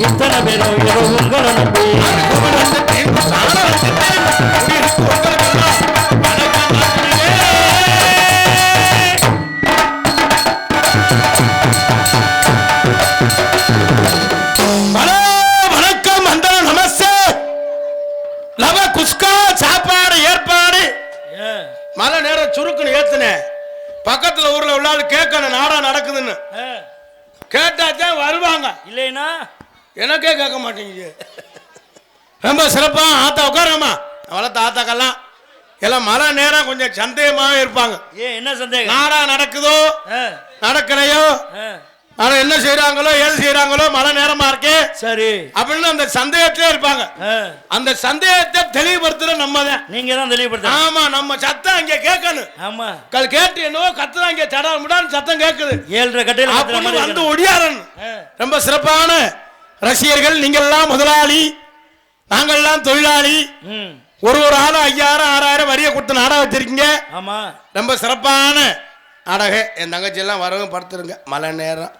இத்தனை பேரும் உங்களை நம்பி வணக்கம் மண்டலம் நமஸ்தே லவ குஸ்கா சாப்பாடு ஏற்பாடு மழை நேரம் சுருக்குன்னு ஏத்துனேன் பக்கத்துல ஊர்ல உள்ள கேட்கணும் நாடா நடக்குதுன்னு கேட்டாதான் வருவாங்க இல்லைன்னா எனக்கே கேட்க மாட்டேங்குது ரொம்ப சிறப்பா ஆத்தா உட்காரமா வளர்த்த ஆத்தாக்கெல்லாம் எல்லாம் மழை நேரம் கொஞ்சம் சந்தேகமாவே இருப்பாங்க என்ன சந்தேகம் நாடா நடக்குதோ நடக்கலையோ ஆனா என்ன செய்யறாங்களோ ஏது செய்யறாங்களோ மழை நேரமா இருக்கு சரி அப்படின்னு அந்த சந்தேகத்திலே இருப்பாங்க அந்த சந்தேகத்தை தெளிவுபடுத்துற நம்ம தான் நீங்க தான் தெளிவுபடுத்த ஆமா நம்ம சத்தம் இங்க கேட்கணும் ஆமா கேட்டு என்னவோ கத்துறா இங்க தடா முடான்னு சத்தம் கேட்குது 7:30 கட்டையில வந்து ஒடியாரன் ரொம்ப சிறப்பான ரசிகர்கள் நீங்கள் எல்லாம் முதலாளி நாங்கள் எல்லாம் தொழிலாளி ஒரு ஆளும் 5000 6000 வரிய கொடுத்து நாடகம் வச்சிருக்கீங்க ஆமா ரொம்ப சிறப்பான நாடகம் என் தங்கச்சி எல்லாம் வரவும் படுத்துருங்க மழை நேரம்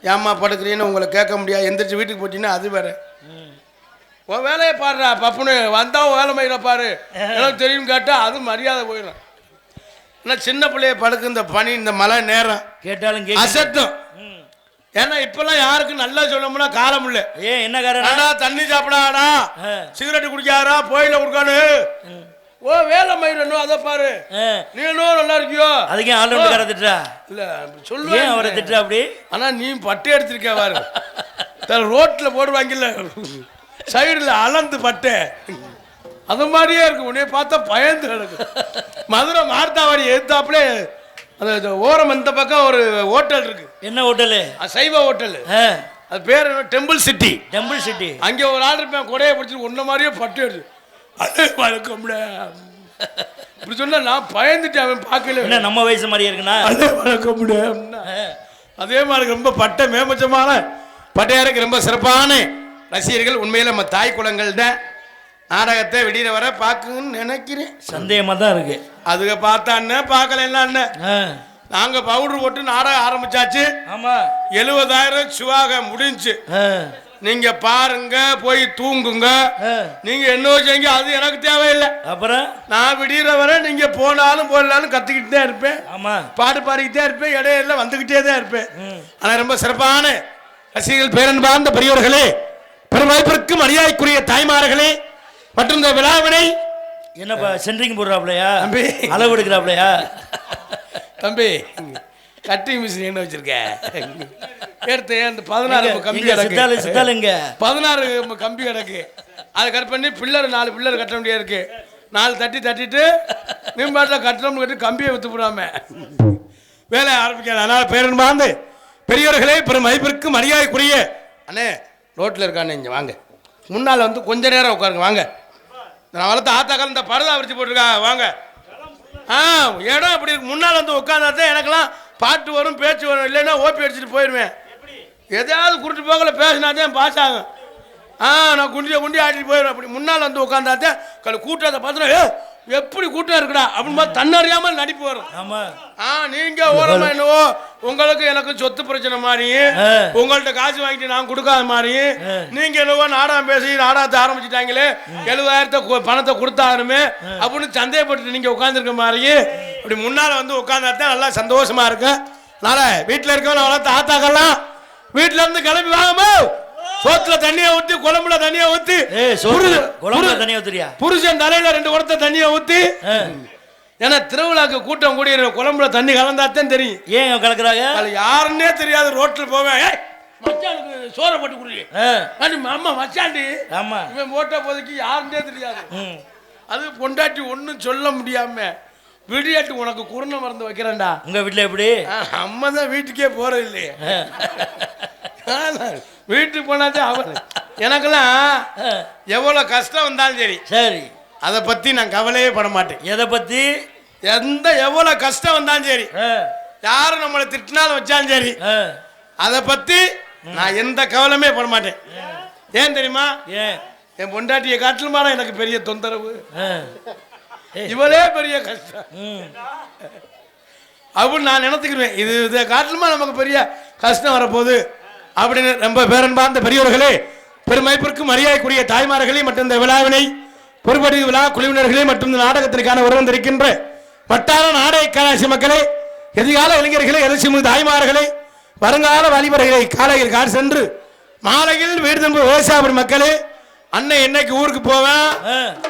ஏம்மா படுக்கிறீன்னு உங்களை கேட்க முடியாது எந்திரிச்சு வீட்டுக்கு போட்டீங்கன்னா அது வேற உன் வேலையை பாடுறா பப்புனு வந்தா வேலை மயில பாரு எனக்கு தெரியும் கேட்டா அது மரியாதை போயிடும் ஏன்னா சின்ன பிள்ளைய படுக்கு இந்த பனி இந்த மழை நேரம் கேட்டாலும் அசட்டும் ஏன்னா இப்பெல்லாம் யாருக்கும் நல்லா சொல்லணும்னா காலம் இல்ல என்ன காரணம் தண்ணி சாப்பிடாடா சிகரெட் குடிக்காரா போயில குடுக்கானு ஓ வேலை மயிரணும் அதை பாரு நீனும் நல்லா இருக்கியோ அதுக்கே ஆளுநர் திட்டா இல்ல சொல்லுவேன் அவரை திட்டா அப்படி ஆனா நீ பட்டை எடுத்திருக்க பாரு ரோட்ல போடுவாங்கல்ல சைடுல அளந்து பட்டை அது மாதிரியே இருக்கு உன்னைய பார்த்தா பயந்து கிடக்கு மதுரை மார்த்தாவாடி எடுத்தாப்புல அந்த ஓரம் இந்த பக்கம் ஒரு ஹோட்டல் இருக்கு என்ன ஹோட்டலு சைவ ஹோட்டல் அது பேர் டெம்பிள் சிட்டி அங்கே ஒரு ஆள் இருப்பேன் கொடையை பிடிச்சிட்டு ஒன்ன மாதிரியே பட்டு எடுத்து அதே வழக்கம்ல இப்படி சொன்னா நான் பயந்துட்டு அவன் பார்க்கல என்ன நம்ம வயசு மாதிரியே இருக்குன்னா அதே வழக்கம்ல அதே மாதிரி ரொம்ப பட்டை மேம்பச்சமான பட்டையாருக்கு ரொம்ப சிறப்பான ரசிகர்கள் உண்மையில நம்ம தாய் குலங்கள்ட நாடகத்தை வெளியில வர பாக்குன்னு நினைக்கிறேன் சந்தேகமா தான் இருக்கு அதுக பார்த்தா பார்க்கல என்ன நாங்க பவுடர் போட்டு நாடகம் ஆரம்பிச்சாச்சு ஆமா 70000 சுவாக முடிஞ்சு நீங்க பாருங்க போய் தூங்குங்க நீங்க என்ன செய்யுங்க அது எனக்கு தேவையில்லை அப்புறம் நான் விடிகிற வரை நீங்க போனாலும் போடலாலும் கத்துக்கிட்டு தான் இருப்பேன் ஆமா பாட்டு பாடிக்கிட்டே இருப்பேன் இடையில வந்துகிட்டே தான் இருப்பேன் ஆனா ரொம்ப சிறப்பான ரசிகர்கள் பேரன்பார்ந்த பெரியவர்களே பெருமைப்பிற்கு மரியாதைக்குரிய தாய்மார்களே மற்றும் இந்த விழாவினை என்னப்பா சென்ட்ரிங் போடுறாப்லையா தம்பி அளவு எடுக்கிறாப்லையா தம்பி கட்டிங் மிஷின் என்ன வச்சிருக்க எடுத்து அந்த 16 கம்பி கிடக்கு 16 கம்பி கிடக்கு அதை கட் பண்ணி பில்லர் 4 பில்லர் கட்ட முடியாது இருக்கு 4 தட்டிட்டு நீம்பாட்டில் கட்டணும் கட்டி கம்பியை வித்து போடாம வேலையை ஆரம்பிக்க அதனால பேரன்பார்ந்து பெரியவர்களே பெரும் மதிப்பிற்கு மரியாதைக்குரிய அண்ணே ரோட்டில் இருக்கானே இங்கே வாங்க முன்னால் வந்து கொஞ்ச நேரம் உட்காருங்க வாங்க நான் வளர்த்த ஆத்தாக்கால் இந்த பரதா விரிச்சு போட்டிருக்கா வாங்க இடம் அப்படி முன்னால் வந்து உட்காந்தாதான் எனக்கெல்லாம் பாட்டு வரும் பேச்சு வரும் இல்லைன்னா ஓப்பி அடிச்சுட்டு போயிடுவேன் எதையாவது குறிட்டு போகல பேசினாதான் பாஸ் ஆகும் நான் குண்டி ஆட்டிட்டு போயிடுவேன் அப்படி முன்னால் வந்து உட்காந்தாதான் கூட்டத்தை பார்த்தோன்னா எப்படி கூட்டம் இருக்குடா அப்படின்னு தன்னறியாமல் நடிப்பு வரும் நீங்க ஓரமா என்னவோ உங்களுக்கு எனக்கு சொத்து பிரச்சனை மாதிரி உங்கள்ட்ட காசு வாங்கிட்டு நான் கொடுக்காத மாதிரி நீங்க என்னவோ நாடகம் பேசி நாடகத்தை ஆரம்பிச்சுட்டாங்களே 70000 பணத்தை கொடுத்தாருமே அப்படின்னு சந்தேகப்பட்டு நீங்க உட்காந்துருக்க மாதிரி இப்படி முன்னால வந்து உட்கார்ந்தாதான் நல்லா சந்தோஷமா இருக்கு அதனால வீட்டுல இருக்கவன வளர்த்த ஆத்தாக்கெல்லாம் வீட்டுல இருந்து கிளம்பி வாங்கமோ சோத்துல தண்ணியை ஊத்தி குழம்புல தண்ணியை ஊத்தி தண்ணியா ஊத்துறியா புருஷன் தலையில 2 குடத்தை தண்ணியை ஊத்தி ஏன்னா திருவிழாக்கு கூட்டம் கூடி குழம்புல தண்ணி கலந்தாத்தான் தெரியும். ஏன் கலக்குறாங்க? அது யாருன்னே தெரியாது. ரோட்டில் போவேன், மச்சானுக்கு சோறை போட்டு குடி, அம்மா மச்சாண்டி, ஆமா இவன் போட்ட போதைக்கு யாருன்னே தெரியாது. அது பொண்டாட்டி ஒன்றும் சொல்ல முடியாம விடியாட்டு உனக்கு குருணை மருந்து வைக்கிறேன்டா. உங்க வீட்டில் எப்படி? அம்மா தான் வீட்டுக்கே போறது இல்லையே. வீட்டுக்கு போனாதே அவன். எனக்கெல்லாம் எவ்வளோ கஷ்டம் வந்தாலும் சரி சரி அதை பற்றி நான் கவலையே பட மாட்டேன். எதை பற்றி? எவ்வளோ கஷ்டம் வந்தாலும் சரி, யாரும் நம்மளை திட்டினாலும் வச்சாலும் சரி, அதை பற்றி நான் எந்த கவலையுமே பட மாட்டேன். ஏன் தெரியுமா? என் பொண்டாட்டியை காட்டிலுமாடா எனக்கு பெரிய தொந்தரவு, இவளே பெரிய கஷ்டம் அப்படின்னு நான் நினைத்துக்கிறேன். இதை காட்டிலுமா நமக்கு பெரிய கஷ்டம் வரப்போகுது அப்படின்னு. ரொம்ப பேரன்பார்ந்த பெரியவர்களே, பெருமைப்பிற்கும் மரியாதைக்குரிய தாய்மார்களே மற்றும் இந்த விழாவினை பொறுப்படி விழா குழுவினர்களே மற்றும் இந்த நாடகத்திற்கான வருவந்திருக்கின்ற வட்டார நாடக கலாசி மக்களே, எதிர்கால இளைஞர்களே, எதிர்ச்சி தாய்மார்களே, வருங்கால வாலிபர்களை காலையில் கார் சென்று மாலையில் வீடு திரும்ப விவசாய மக்களே, அண்ணன் என்னைக்கு ஊருக்கு போவேன்,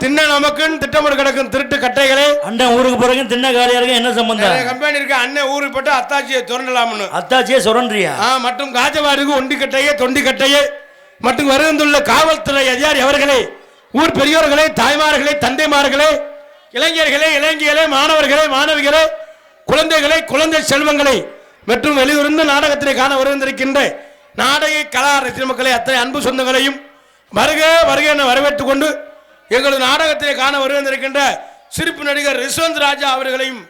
தின்ன நமக்குன்னு திட்டமிட்டு கிடக்கும் திருட்டு கட்டைகளே. அண்ணன் ஊருக்கு போறீங்க, தின்ன காலியாருக்கு என்ன சம்பந்தம்? கம்பெனி இருக்கு, அண்ணன் ஊருக்கு போட்டு அத்தாச்சியை சுரண்டலாம்னு. அத்தாச்சியை சுரண்டியா? மற்றும் காஜவாடுக்கு ஒண்டி கட்டையே தொண்டி கட்டையே மற்றும் வருந்துள்ள காவல்துறை அதிகாரி அவர்களே, ஊர் பெரியோர்களே, தாய்மார்களே, தந்தைமார்களே, இளைஞர்களே, இளைஞர்களே, மாணவர்களே, மாணவிகளே, குழந்தைகளே, குழந்தை செல்வங்களை மற்றும் வெளியூர்ந்து நாடகத்திலே காண வருகின்ற நாடக கலா ரசிகர் மக்களை, அத்தனை அன்பு சொந்தங்களையும் வருக வருக என வரவேற்றுக் கொண்டு எங்களது நாடகத்திலே காண வருகின்ற சிரிப்பு நடிகர் ரிஸ்வந்த் ராஜா அவர்களையும்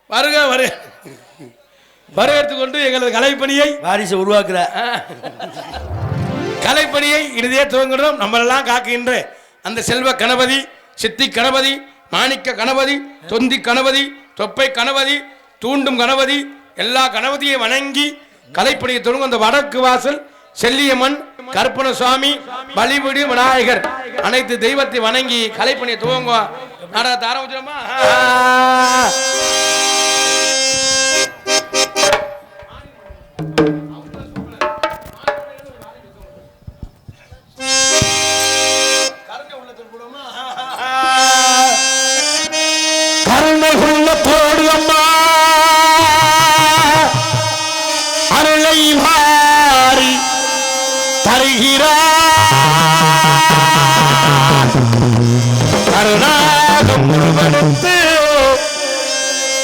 வருக வருக வரவேற்றுக் கொண்டு எங்களது கலைப்பணியை வாரிசு உருவாக்குற கலைப்பணியை இறுதியே துவங்குகிறோம். நம்மளெல்லாம் காக்குகின்ற அந்த செல்வ கணபதி, சித்தி கணபதி, மாணிக்க கணபதி, தொந்தி கணபதி, தொப்பை கணபதி, தூண்டும் கணபதி, எல்லா கணபதியை வணங்கி கலைப்பணியை தொடங்கும். அந்த வடக்கு வாசல் செல்லியம்மன், கருப்பண சுவாமி, பலிபீடு, விநாயகர் அனைத்து தெய்வத்தை வணங்கி கலைப்பணியை துவங்குவோம். நாடகத்தை ஆரம்பிச்சிடமா?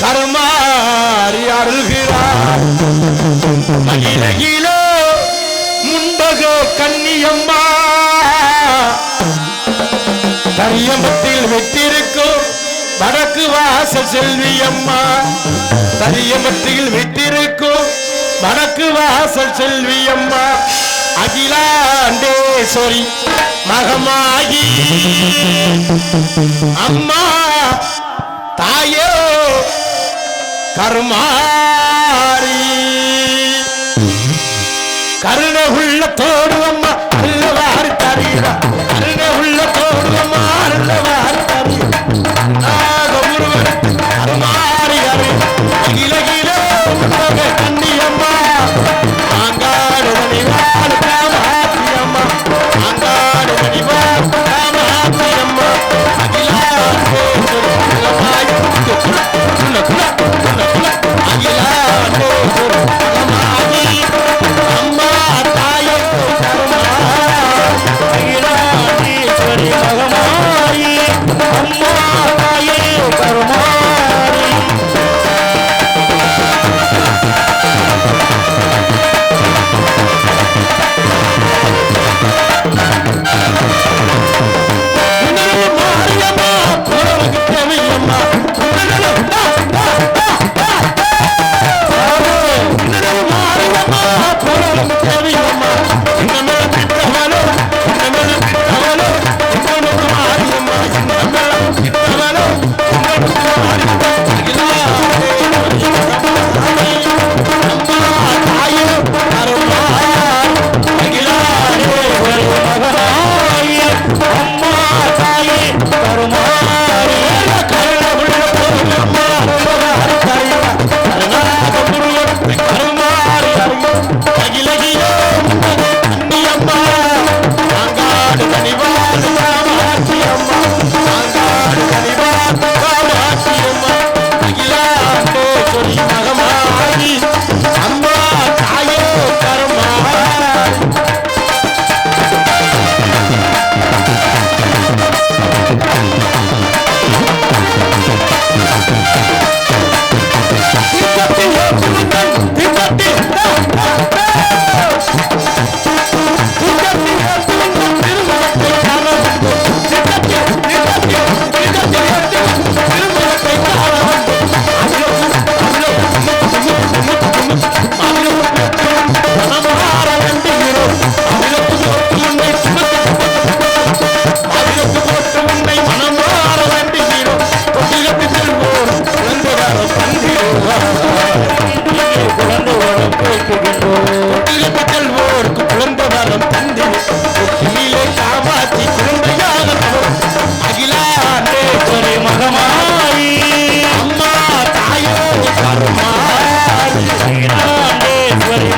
கருமாறி அருள்கிறார் மகிழகிலோ முண்டக கன்னியம்மா, கரியமத்தில் வெட்டிருக்கும் வடக்கு வாசல் செல்வியம்மா, கரியமத்தில் வெட்டிருக்கும் வடக்கு வாசல் செல்வியம்மா, அகிலாண்டேஸ்வரி மகமாகி அம்மா தாயோ கருமாரி, கருணை உள்ளத்தோடு அம்மா அல்லவாறு தருகிறா, கருணை உள்ளத்தோடு அம்மா அல்லவாறு தருகிறா, கருமாரி அரு அகிலகில கண்ணியம்மா, ஆங்காடு மணிவாள் காமாத்தியம்மா, ஆங்காடு மணிவாள் காமாத்தியம்மா, அம்மா தாயே கருமாரி அகிலாண்டேஸ்வரி மகமா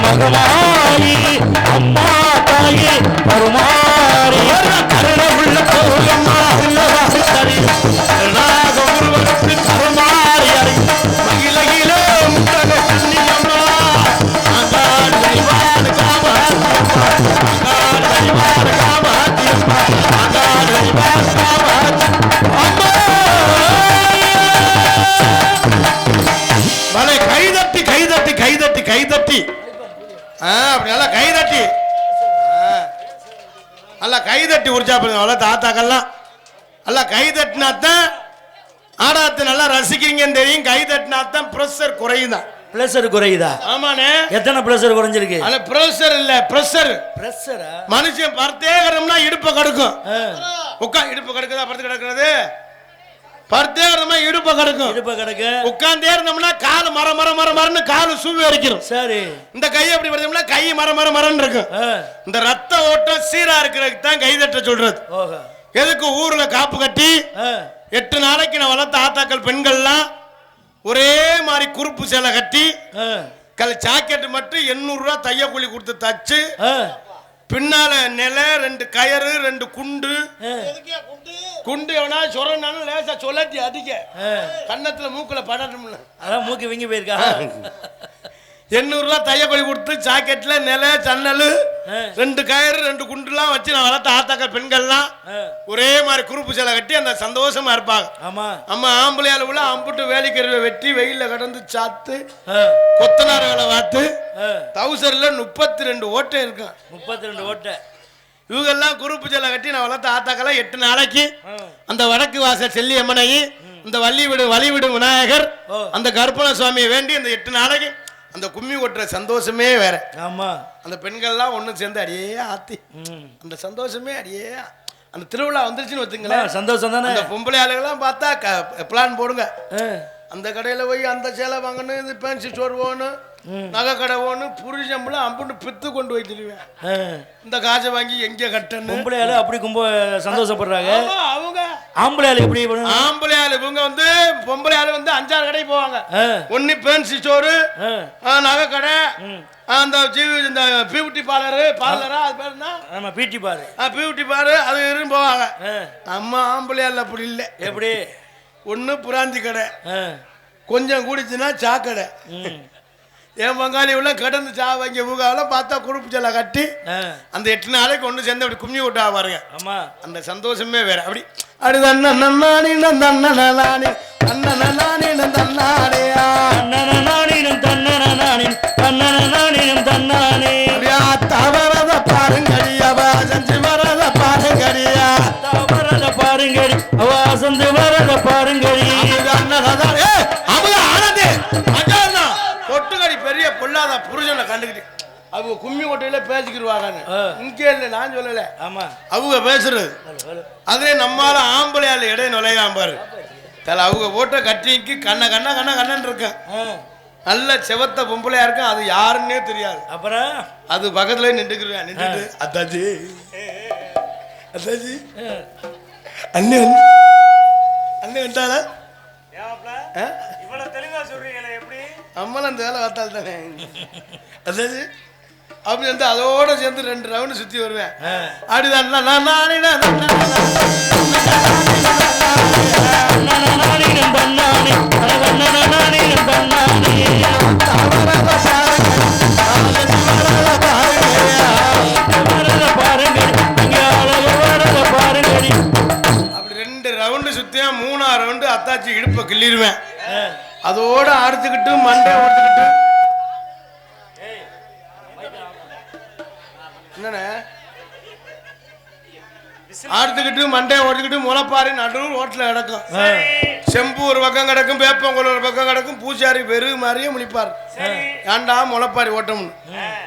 மகமாயி அம்மா தாயே கருமாரி கருண உள்ள கோயம்மா கருணாக உருவத்து கருமாரி அறி மகிழகில முட்டக கண்ணியம்மா அங்காள் தெய்வான காமாத்தியம்மா அங்காள் தெய்வான காமாத்தியம்மா அங்காள் தெய்வான காமாத்தியம்மா மலை கைதட்டி கைதட்டி கைதட்டி கைதட்டி அப்படி நல்லா கைதட்டி நல்லா கைதட்டி உற்சாகப்படுங்க அவ்வளோ தாத்தாக்கள்லாம் நல்லா கைதட்டினாத்தான் ஆடாத்தை நல்லா ரசிக்கிறீங்கன்னு தெரியும். கைதட்டினாத்தான் ப்ரெஷர் குறையுதான். ப்ரெஷர் குறையுதா? ஆமாண்ணே. எத்தனை ப்ரெஷர் குறைஞ்சிருக்கு? அல்ல ப்ரெஷர் இல்ல ப்ரெஷர். ப்ரெஷரா? மனுஷன் பர்த்தேகரம்னா இடுப்பை கடுக்கும். இடுப்பு கடுக்குதா? படுத்து கிடக்குறது பர்த்தேகரமா இடுப்பை கடுக்கும். இடுப்பை கடுக்கு உட்கார்ந்தே இருந்தோம்னா கால் மர மர மர மரன்னு காலு சூவி வரைக்கும். சரி. இந்த கையை எப்படி பார்த்தோம்னா கை மர மர மரன்னு இருக்கும். இந்த ரத்த ஓட்டம் சீரா இருக்கிறதுக்கு தான் கைதட்ட சொல்றது. எதுக்கு ஊர்ல காப்பு கட்டி 8 நாளைக்கு நான் வளர்த்த ஆத்தாக்கள் பெண்கள்லாம் ஒரே மாதிரி குறுப்பு சேலை கட்டி ஜாக்கெட் மட்டும் 800 ரூபா தைய கூலி கொடுத்து தச்சு பின்னால நில 2 கயறு 2 குண்டு குண்டு எவனா சொரனாலும் லேசா சொல்லட்டி அடிக்க கன்னத்துல மூக்குல படணும்ல அதான் மூக்கு வீங்கி போயிருக்கா. 800 ரூபா தைய கூலி கொடுத்து ஜாக்கெட்ல நில சன்னல் 2 கயறு 2 குண்டுலாம் வச்சு நான் வளர்த்த ஆத்தாக்கள் பெண்கள்லாம் ஒரே மாதிரி குறுப்பு சேலை கட்டி அந்த சந்தோஷமா இருப்பாங்க. ஆமா அம்மா ஆம்பளையால உள்ள அம்புட்டு வேலைக்கருவை வெட்டி வெயில கடந்து சாத்து கொத்தனார வேலை பார்த்து தௌசர்ல 32 ஓட்டை இருக்கும். 32 ஓட்டை. இவங்கெல்லாம் குறுப்பு சேலை கட்டி நான் வளர்த்த ஆத்தாக்கெல்லாம் 8 நாளைக்கு அந்த வடக்கு வாசல் செல்லி அம்மனை இந்த வழிவிடும் விநாயகர் அந்த கருப்பண சுவாமியை வேண்டி அந்த 8 நாளைக்கு அந்த கும்மி ஓட்டுற சந்தோஷமே வேற. ஆமா அந்த பெண்கள்லாம் ஒண்ணு சேர்ந்து அடியே ஆத்தி அந்த சந்தோஷமே அடியே அந்த திருவிழா வந்துருச்சுன்னு வச்சுங்களேன் சந்தோஷம் தானே. அந்த பொம்பளை ஆளுகள்லாம் பார்த்தா பிளான் போடுங்க. அந்த கடையில போய் அந்த சேலை வாங்கணும் இது பேன்சி ஸ்டோர் போகணும் நகை கடை போகணும் புரிஞ்சம்பளம் அம்புட்டு பித்து கொண்டு வைத்திருவேன். இந்த காசை வாங்கி எங்க கட்டணும் பொம்பளை ஆளு அப்படி கும்ப சந்தோஷப்படுறாங்க. அவங்க ஆம்பளை ஆளு எப்படி ஆம்பளை ஆளு இவங்க வந்து பொம்பளை ஆளு வந்து 5-6 கடைக்கு போவாங்க. ஒன்னு பேன்சி ஸ்டோரு நகை கடை அந்த இந்த பியூட்டி பார்லரா அது பேர் என்ன பியூட்டி பாரு அது இருந்து போவாங்க. நம்ம ஆம்பளை ஆளு அப்படி இல்லை. எப்படி ஒன்று புராந்தி கடை கொஞ்சம் கூடிச்சுன்னா சாக்கடை. என் பங்காளி உள்ள கடந்து சா வாங்கி ஊகாவில் பார்த்தா குறுப்பு சேலை கட்டி அந்த 8 நாளைக்கு ஒன்று சேர்ந்து அப்படி கும்மி விட்டா பாருங்க. ஆமா அந்த சந்தோஷமே வேற. அப்படி அப்படி தன்னானி தன்னானே தவறத பாருங்கடியா செஞ்சு வரத பாருங்கடியா தவறத பாருங்கடி வாசந்து வரத பாருங்கடி கொட்டுக்கடி பெரிய பொல்லாத புருஷனை கண்டுக்கிட்டு அவங்க கும்மி கொட்டையில பேசிக்கிடுவாங்க. இங்கே இல்லை நான் சொல்லல. ஆமா அவங்க பேசுறது அதே நம்மால ஆம்பளையால இடையே நுழையாம பாரு தலை அவங்க போட்ட கட்டிக்கு கண்ணன் இருக்க நல்ல செவத்த பொம்பளையா இருக்கும். அது யாருன்னே தெரியாது. அப்புறம் அது பக்கத்துல நின்றுக்குருவேன். நின்றுட்டு அத்தாச்சி அத்தாச்சி அண்ணே வந்துட்டால இவ்வளவு தெளிவா சொல்றீங்களே எப்படி அம்மன் அந்த வேலை பார்த்தால் தானே அதாச்சு அப்படி வந்து அதோட சேர்ந்து 2 ரவுண்டு சுத்தி வருவேன். அப்படிதான் அப்படி 2 ரவுண்டு சுத்தியா 3ஆவது ரவுண்டு அத்தாச்சி இடுப்பை கிள்ளிடுவேன். அதோட அறுத்துக்கிட்டு மண்டை ஓட்டுக்கிட்டு என்னண்ணே ஆடுத்துக்கிட்டு மண்டையை ஓட்டுக்கிட்டு முளைப்பாரி நடு ரோட்டில் கிடக்கும். செம்பு ஒரு பக்கம் கிடக்கும் வேப்பங்கோல் ஒரு பக்கம் கிடக்கும். பூசாரி வெறு மாதிரியே முழிப்பார். ஏண்டா முளைப்பாரி ஓட்டம்னு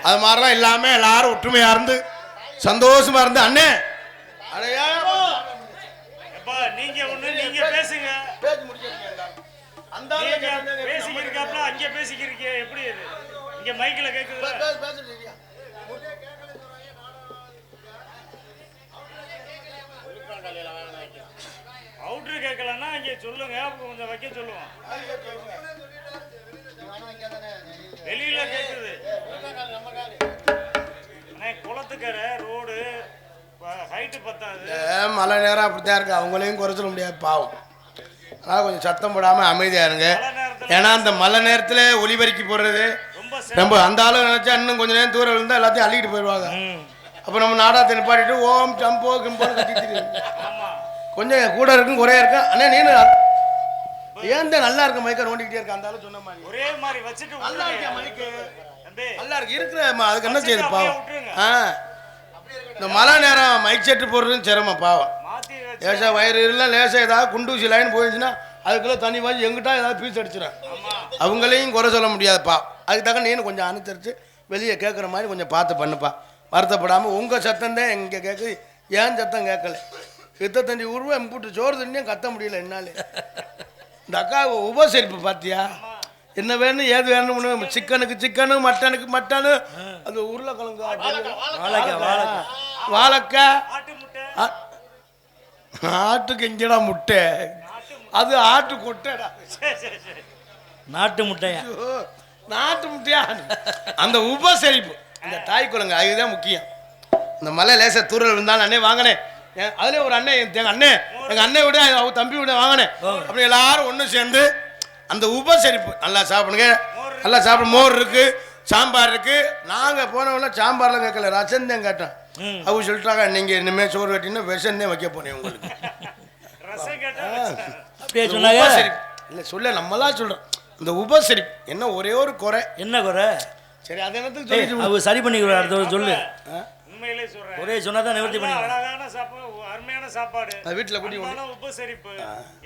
அது மாதிரிலாம் இல்லாம எல்லாரும் ஒற்றுமையா இருந்து சந்தோஷமா இருந்து அண்ணே அடையா நீங்க ஒண்ணு நீங்க பேசுங்க பேசி முடிக்கிறீங்க. அந்த பேசிக்கிறீங்க அங்கே பேசிக்கிறீங்க எப்படி இங்க மைக்ல கேக்குது பேசுறீங்க. அவுட்ரு கேட்கலன்னா இங்கே சொல்லுங்க கொஞ்சம் வைக்க சொல்லுவோம். வெளியில கேட்குது மழை நேரம் அப்படித்தான் இருக்கு, அவங்களையும் குறை சொல்ல முடியாது பாவம். அதனால் கொஞ்சம் சத்தம் போடாமல் அமைதியாக இருங்க. ஏன்னா அந்த மழை நேரத்தில் ஒலிபெருக்கி போடுறது ரொம்ப அந்த ஆளு நினச்சா இன்னும் கொஞ்சம் நேரம் தூரம் இருந்தால் எல்லாத்தையும் அள்ளிக்கிட்டு போயிடுவாங்க. அப்போ நம்ம நாடாத்தை நிப்பாட்டிட்டு ஓம் சம்போ கிம்போன்னு கட்டிட்டு கொஞ்சம் கூட இருக்கும் குறையா இருக்கும். அண்ணே நீனு ஏன் நல்லா இருக்க மைக்க நோண்டிக்கிட்டே இருக்க அந்த ஆளு சொன்ன மாதிரி ஒரே மாதிரி வச்சுட்டு நல்லா இருக்க மைக்கு நல்லா இருக்கு இருக்கிற அதுக்கு என்ன செய்யுது பாவம். இந்த மழை நேரம் மைக் செட்டு போடுறதுன்னு சிரமம் பாவம். லேசா வயிறு இல்லை லேசா ஏதாவது குண்டூசி லைன் போயிடுச்சுன்னா அதுக்குள்ள தண்ணி வாங்கி எங்கிட்டா ஏதாவது பீஸ் அடிச்சிடும். அவங்களையும் குறை சொல்ல முடியாதுப்பா. அதுக்கு தக்க நீனு கொஞ்சம் அனுசரித்து வெளியே கேட்குற மாதிரி கொஞ்சம் பார்த்து பண்ணுப்பா. வருத்தப்படாமல் உங்கள் சத்தம் தான் இங்கே கேட்குது, ஏன் சத்தம் கேட்கல. 25 ரூபா போட்டு சோறு தண்ணியும் கத்த முடியல என்னாலே. இந்த அக்கா உபசரிப்பு பார்த்தியா, என்ன வேணும் ஏது வேணும்னு, சிக்கனுக்கு சிக்கனு மட்டனுக்கு மட்டனு, அது உருளைக்கிழங்கு வாழைக்காய் ஆட்டுக்கு எங்கடா முட்டை, அது ஆட்டு கொட்டைடா, நாட்டு முட்டையா நாட்டு முட்டையா. அந்த உபசரிப்பு இந்த தாய் குழந்தை அதுதான் முக்கியம். இந்த மலை லேச தூரல் இருந்தாலும் அண்ணே வாங்கினேன், அதுலேயே ஒரு அண்ணன் எங்கள் அண்ணே எங்கள் அண்ணன் விட அவங்க தம்பி விட வாங்கினேன். அப்படி எல்லாரும் ஒன்று சேர்ந்து அந்த உபசரிப்பு நல்லா சாப்பிடுங்க, நல்லா சாப்பிட. மோர் இருக்கு, சாம்பார் இருக்கு. நாங்கள் போனவங்கள சாம்பார்லாம் கேட்கல, ரசம் தான் கேட்டோம். அவங்க சொல்லிட்டாங்க நீங்கள் இனிமேல் சோறு கட்டினா விஷம் தான் வைக்க போனேன் உங்களுக்கு. அப்படியே சொன்னாங்க இல்லை சொல்ல நம்மளாம் சொல்கிறோம். இந்த உபசரிப்பு என்ன ஒரே ஒரு குறை. என்ன குறை? சரி அது என்னத்துக்கு சொல்லி அவர் சரி பண்ணிக்கிறோம். அடுத்த சொல்லு. உண்மையிலே சொல்றேன், ஒரே சொன்னாதான் நிவர்த்தி பண்ணி. அழகான சாப்பாடு, அருமையான சாப்பாடு, வீட்டுல கூட்டி உபசரிப்பு,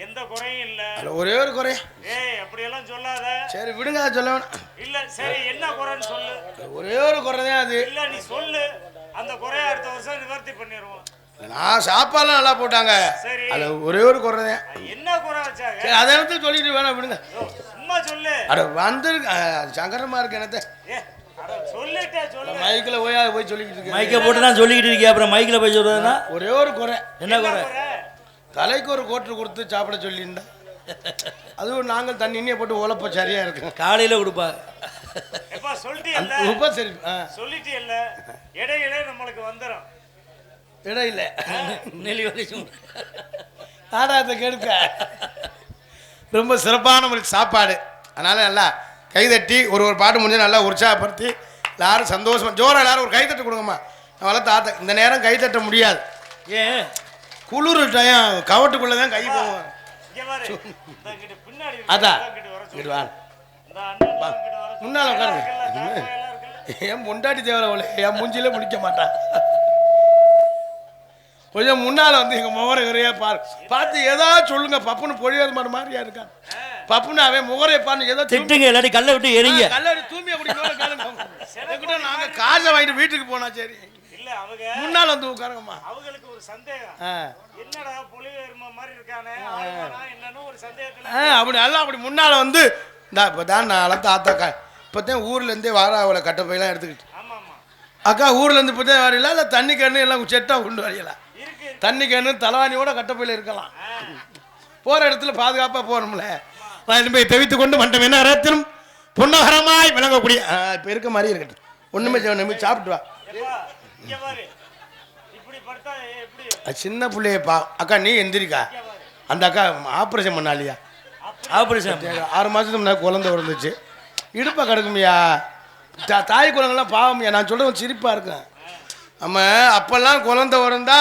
எந்த குறையும் இல்ல. ஒரே ஒரு குறை. ஏய் அப்படி எல்லாம் சொல்லாத. சரி விடுங்க, சொல்ல வேணாம். இல்ல சரி என்ன குறைன்னு சொல்லு. ஒரே ஒரு குறை தான் அது. இல்ல நீ சொல்லு, அந்த குறைய அடுத்த வருஷம் நிவர்த்தி பண்ணிடுவோம். நான் சாப்பாடுலாம் நல்லா போட்டாங்க, சரி அது ஒரே ஒரு குறை தான். என்ன குறை வச்சாங்க? சரி அதை எடுத்து சொல்லிட்டு வேணாம் விடுங்க. சும்மா சொல்லு. அட வந்து சங்கரமா இருக்கு என்னத்த சொல்லிட்டே சொல்லு. மைக்கில் போய் சொல்லிக்கிட்டு இருக்கு. மைக்கை போட்டு தான் சொல்லிக்கிட்டு இருக்கேன், அப்புறம் மைக்கில் போய் சொல்றதுன்னா ஒரே ஒரு குறை. என்ன குறை? தலைக்கு ஒரு கோட்டு கொடுத்து சாப்பிட சொல்லியிருந்தா அதுவும் நாங்கள் தண்ணியே போட்டு உழப்ப சரியா இருக்கு. காலையில கொடுப்பா. எப்பா சொல்லிட்டியல்ல, உபசரி சொல்லிட்டியல்ல, இடையில நம்மளுக்கு வந்துடும். இடையில நெல்லி வலிச்சு நாடாத்தை கெடுக்க ரொம்ப சிறப்பான முறைக்கு சாப்பாடு. அதனால நல்லா கைதட்டி ஒரு பாட்டு முடிஞ்சு நல்லா உற்சாகப்படுத்தி எல்லாரும் சந்தோஷமா ஜோரா எல்லாரும் ஒரு கைத்தட்டு கொடுங்கம்மா. நான் வளர்த்த ஆத்த இந்த நேரம் கைத்தட்ட முடியாது, ஏன் குளிர் டயம் கவட்டுக்குள்ளதான் கை போவோம். அதான் முன்னால உட்காருங்க. என் முண்டாட்டி தேவை என் மூஞ்சிலே முடிக்க மாட்டான். கொஞ்சம் முன்னால வந்து எங்க முகரையா பாரு பார்த்து ஏதாவது சொல்லுங்க. பப்புன்னு பொழியாது மாதிரியா இருக்கான். பப்புன்னு அவன் முகரையை பாரு ஏதோ திட்டுங்க, இல்லாட்டி கல்லை விட்டு எரிங்க. கல்லடி தூமி அப்படி நாங்க காசை வாங்கிட்டு வீட்டுக்கு போனா சரி. இல்ல அவங்க முன்னால வந்து உட்காருங்கம்மா. அவங்களுக்கு ஒரு சந்தேகம், என்னடா புலிவேர்ம மாதிரி இருக்கானே என்னன்னு ஒரு சந்தேகத்துல அப்படி நல்லா அப்படி முன்னால வந்து இப்பதான் நான் தாத்தா இப்பதான் ஊர்ல இருந்தே வாரா அவளை கட்ட போயெல்லாம் எடுத்துக்கிட்டு. அக்கா ஊர்ல இருந்து இப்பதான் வரல, இல்லை தண்ணி கண்ணு எல்லாம் செட்டா கொண்டு வரலாம். தண்ணி கண்ணு தலைவாணியோட கட்டப்பையில இருக்கலாம். போற இடத்துல பாதுகாப்பா போறோம்ல. போய் தெவித்து கொண்டு மண்டம் என்ன ரத்திலும் புன்னகரமாய் விளங்கக்கூடிய இப்ப இருக்க மாதிரி இருக்கட்டும். ஒண்ணுமே நம்பி சாப்பிட்டு வா. சின்ன பிள்ளையப்பா அக்கா நீ எந்திரிக்கா. அந்த அக்கா ஆப்ரேஷன் பண்ணாலியா? ஆப்ரேஷன் 6 மாசத்துக்கு முன்னாடி குழந்தை பிறந்துச்சு. இடுப்பா கிடக்குமையா. தாய் குழந்தைலாம் பாவமையா. நான் சொல்றது சிரிப்பா இருக்கேன். நம்ம அப்பெல்லாம் குழந்தை பிறந்தா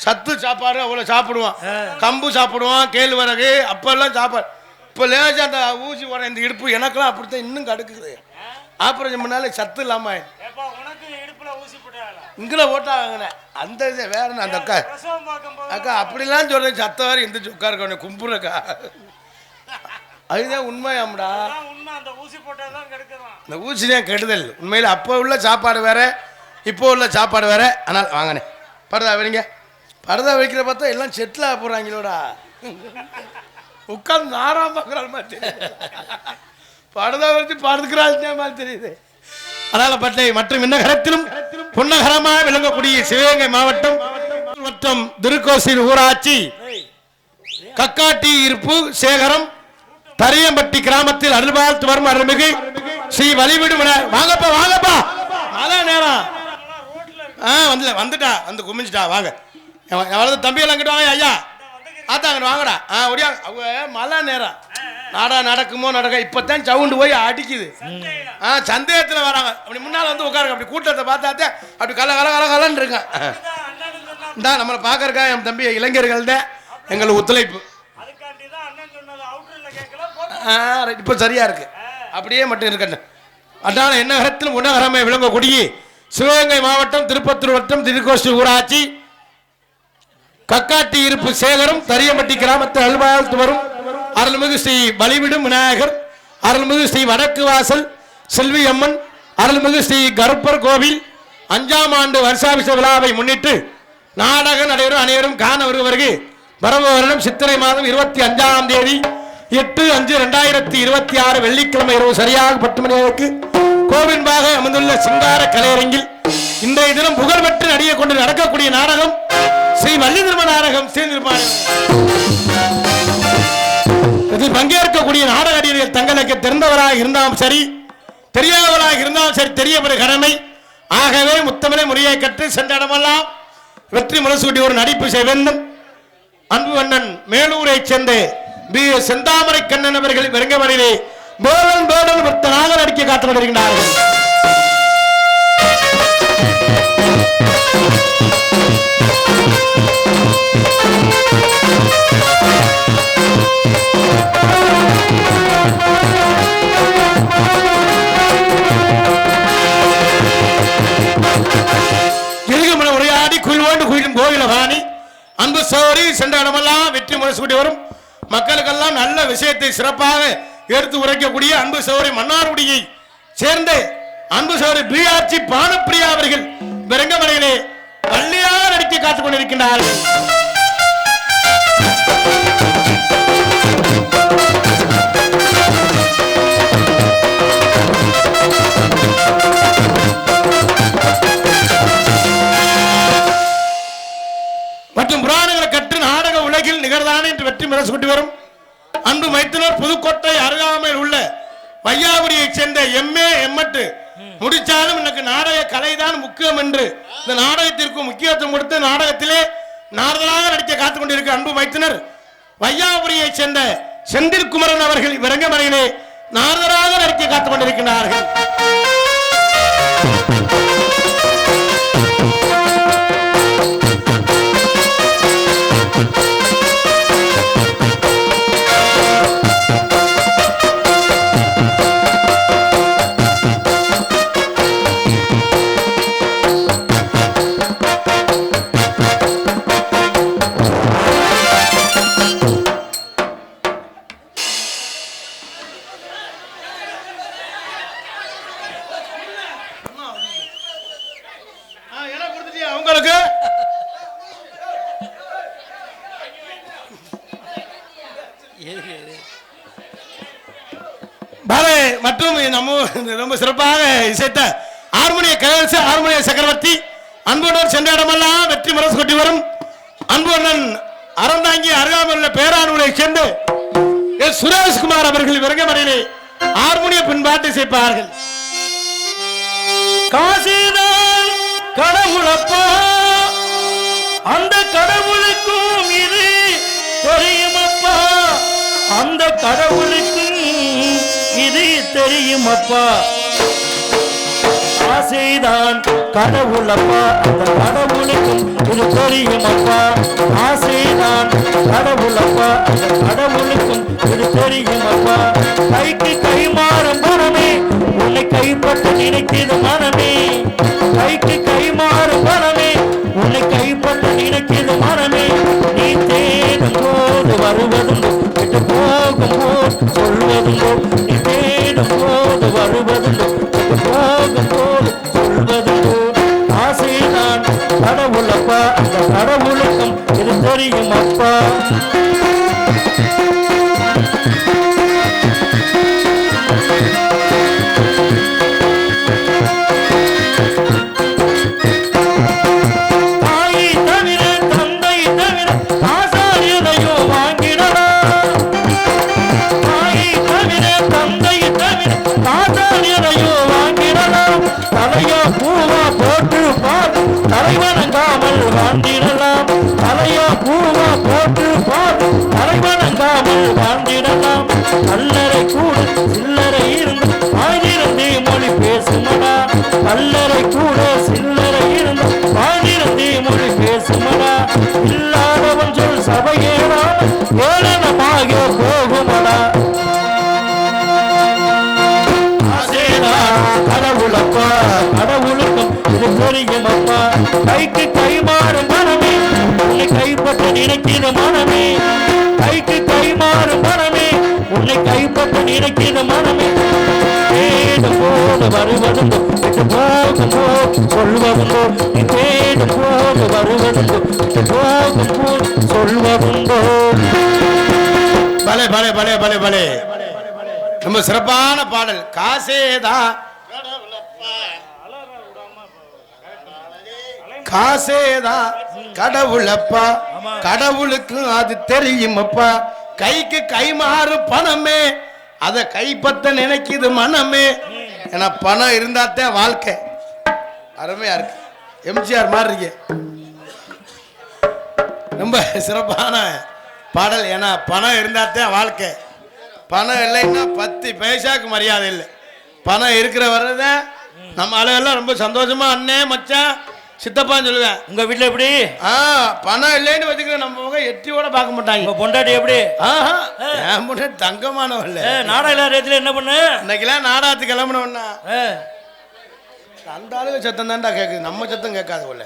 சத்து சாப்பாடு அவ்வளோ சாப்பிடுவான், கம்பு சாப்பிடுவான், கேழ்வரகு அப்பெல்லாம் சாப்பாடு. இப்போ லேசா அந்த ஊசி வர இந்த இடுப்பு எனக்கெல்லாம் அப்படித்தான் இன்னும் கடுக்குது. ஆப்ரேஷன் பண்ணாலே சத்து இல்லாம இங்கே ஓட்டாங்க. அந்த இது வேற அந்த அக்கா அக்கா அப்படிலாம் சொல்றேன். சத்த வேறு எந்த சொக்கா இருக்க கும்புறக்கா, அதுதான் உண்மையாம்டா. இந்த ஊசி தான் கெடுதல் உண்மையில். அப்போ உள்ள சாப்பாடு வேற, இப்போ உள்ள சாப்பாடு வேற. ஆனால் வாங்கினேன் பரதா வைங்க. பரதா வைக்கிற பார்த்தா எல்லாம் செட்டில் ஆக போகிறாங்களோடா. உட்காந்து நாராம் பார்க்குற மாதிரி தெரியுது. பரதா வச்சு படுத்துக்கிறாள் மாதிரி தெரியுது. அதனால பட்டை மற்றும் இன்னகரத்திலும் புன்னகரமாக விளங்கக்கூடிய சிவகங்கை மாவட்டம் மற்றும் திருக்கோசில் ஊராட்சி கக்காட்டி இருப்பு சேகரம் தரியம்பட்டி கிராமத்தில் அருள்பார்த்து வரும் அருள்மிகு ஸ்ரீ வழிவிடு வாங்கப்பா வாங்கப்பா. மழை நேரம் வந்துட்டா வந்து குமிஞ்சிட்டா வாங்க. எவ்வளவு தம்பி எல்லாம் கிட்ட வாங்க ஐயா ஆத்தாங்க வாங்கடா ஒடியா அவங்க மழை நேரம் நாடா நடக்குமோ நடக்க இப்பதான் சவுண்டு போய் அடிக்குது சந்தேகத்துல வராங்க அப்படி முன்னால வந்து உட்காருங்க அப்படி கூட்டத்தை பார்த்தாத்தே அப்படி கல கல கல கலன்னு இருக்கான் இந்தா நம்மளை பார்க்கறக்கா என் தம்பி இளைஞர்கள் தான் எங்களுக்கு ஒத்துழைப்பு இப்போ சரியா இருக்கு அப்படியே மட்டும் இருக்கட்டும். அதனால என்ன இடத்திலும் உணவரமை விளங்கக்கூடிய சிவகங்கை மாவட்டம் திருப்பத்தூர் வட்டம் திருக்கோஷ்டி ஊராட்சி கக்காட்டி இருப்பு சேகரம் தரியம்பட்டி கிராமத்தில் அல்வாழ்த்து வரும் அருள்மிகு ஸ்ரீ பலிவிடும் விநாயகர், அருள்மிகு ஸ்ரீ வடக்கு வாசல் செல்வி அம்மன், அருள்மிகு ஸ்ரீ கருப்பர் கோவில் 5ஆம் ஆண்டு வருஷாபிஷ விழாவை முன்னிட்டு நாடகம் நடைபெறும். அனைவரும் காண வருவருக்கு வரவு வருடம் சித்திரை மாதம் 25ஆம் தேதி 8/5/2026 வெள்ளிக்கிழமை இரவு சரியாக 10 மணிக்கு கோவின்பாக அமைந்துள்ள சிங்கார கலையரங்கில் இன்றைய தினம் புகழ்பெற்று நடிகை கொண்டு நடக்கக்கூடிய நாடகம் ஸ்ரீ வள்ளி திருமண நாடகம். இதில் பங்கேற்கக்கூடிய நாடக நடிகர்கள் தங்களுக்கு தெரிந்தவராக இருந்தாலும் சரி தெரியாதவராக இருந்தாலும் சரி தெரியப்பட கடமை. ஆகவே முத்தமிழை முறையை கற்று சென்ற இடமெல்லாம் வெற்றி முரசூட்டி ஒரு நடிப்பு செய்ய வேண்டும். அன்பு அண்ணன் மேலூரை சேர்ந்த பி செந்தாமரை கண்ணன் அவர்கள் வெறுங்கவரையிலே பேரன் பேரன் பக்தனாக நடிக்க காத்து வருகின்றார்கள். உரையாடி குயில்வோண்டு குயிலும் கோயிலவாணி அன்பு சோரி சென்ற இடமெல்லாம் வெற்றி முரசூட்டி வரும் மக்களுக்கெல்லாம் நல்ல விஷயத்தை சிறப்பாக எடுத்து உரைக்கக்கூடிய அன்பு சோரி மன்னார்குடியை சேர்ந்த அன்பு சோரி பிஆர்ச்சி பானப்பிரியா அவர்கள் வெறுங்கமலையிலே பள்ளியாக நடிக்க காத்துக் கொண்டிருக்கின்றார்கள். மற்றும் புராணங்களை கற்று நாடக உலகில் நிகழ்தானே என்று வெற்றி முரசூட்டி வரும் அன்பு மைத்தினர் புதுக்கோட்டை அருகாமையில் உள்ள வையாபுரியை சேர்ந்த எம்ஏ எம்மட்டு முடிச்சாலும் எனக்கு நாடக கலைதான் முக்கியம் என்று இந்த நாடகத்திற்கு முக்கியத்துவம் கொடுத்து நாடகத்திலே நாரதராக நடிக்க காத்துக் கொண்டிருக்க அன்பு மைத்தினர் வையாபுரியை சேர்ந்த செந்தில் குமரன் அவர்கள் விரங்கமலையிலே நாரதராக நடிக்க காத்துக் கொண்டிருக்கிறார்கள். மற்றும் நம்ம ரொம்ப சிறப்பாக இசைத்த ஹார்மோனிய கலைஞர் ஹார்மோனிய சக்கரவர்த்தி அன்புடன் சென்ற இடமெல்லாம் வெற்றி முரசு கொட்டி வரும் அன்புடன் அறந்தாங்கி அருகாமையுள்ள பேரானூரை சேர்ந்து சுரேஷ்குமார் அவர்கள் விரங்கமறையிலே ஹார்மோனிய பின்பாட்டு இசைப்பார்கள். காசிதான் கடவுளப்பா அந்த கடவுளுக்கும் இது தெரியுமப்பா அந்த கடவுளுக்கும் இது தெரியுமப்பா ஆசைதான் கடவுளப்பா அந்த கடவுளுக்கும் இது தெரியுமப்பா ஆசைதான் கடவுளப்பா அந்த கடவுளுக்கும் இது தெரியுமப்பா கைக்கு கை மாறும் மனமே உன்னை கைப்பற்ற நினைக்கிறது மனமே கைக்கு கை மாறும் மனமே உன்னை கைப்பற்ற நினைக்கிறது மனமே நீ தேடும் போது வருவதும் விட்டு போகும் போது சொல்வதும் நீ தேடும் போது வருவதும் விட்டு போகும் போது சொல்வதும் ஆசைதான் கடவுளப்பா அந்த கடவுளுக்கும் இது தெரியும் அப்பா. கல்லறை கூட சில்லறை இருந்த மாநிலத்தே மொழி பேசுமடா இல்லாதவன் சொல் சபையேறாம ஏளனமாக போகுமடா கடவுளப்பா கடவுளுக்கும் இது தெரியுமப்பா கைக்கு கை மாறும் மனமே உன்னை கைப்பற்ற நினைக்கிற மனமே கைக்கு கை மாறும் மனமே உன்னை கைப்பற்ற நினைக்கிற மனமே தேடும் போது வருவதுண்டோ விட்டு போகும் போது சொல்வதுண்டோ நீ தேடும் போது வருவதுண்டோ விட்டு போகும் போது சொல்வதுண்டோ. பலே பலே பலே பலே பலே ரொம்ப சிறப்பான பாடல். காசேதான் காசேதான் கடவுளப்பா கடவுளுக்கு அது தெரியுமப்பா கைக்கு கை மாறு பணமே அதை கைப்பற்ற நினைக்குது மனமே. ஏன்னா பணம் இருந்தாத்தான் வாழ்க்கை. அருமையா இருக்கு. எம்ஜிஆர் மாதிரி இருக்கு. ரொம்ப சிறப்பான பாடல். ஏன்னா பணம் இருந்தாத்தான் வாழ்க்கை. பணம் இல்லைன்னா 10 பைசாக்கு மரியாதை இல்லை. பணம் இருக்கிற வர்றதான் நம்ம ஆளுகள்லாம் ரொம்ப சந்தோஷமா அண்ணே மச்சான் சித்தப்பான்னு சொல்லுவேன். உங்க வீட்டுல எப்படி? பணம் இல்லைன்னு வச்சுக்கிறேன் நம்ம முகம் எட்டியோட பார்க்க மாட்டாங்க. உங்க பொண்டாட்டி எப்படி? என் பொண்டாட்டி தங்கமானவல்ல. நாடகத்துல என்ன பண்ணு? இன்னைக்கெல்லாம் நாடகத்துக்கு கிளம்புனோம்னா அந்த ஆளுக சத்தம் தான்டா கேட்குது, நம்ம சத்தம் கேட்காது போல.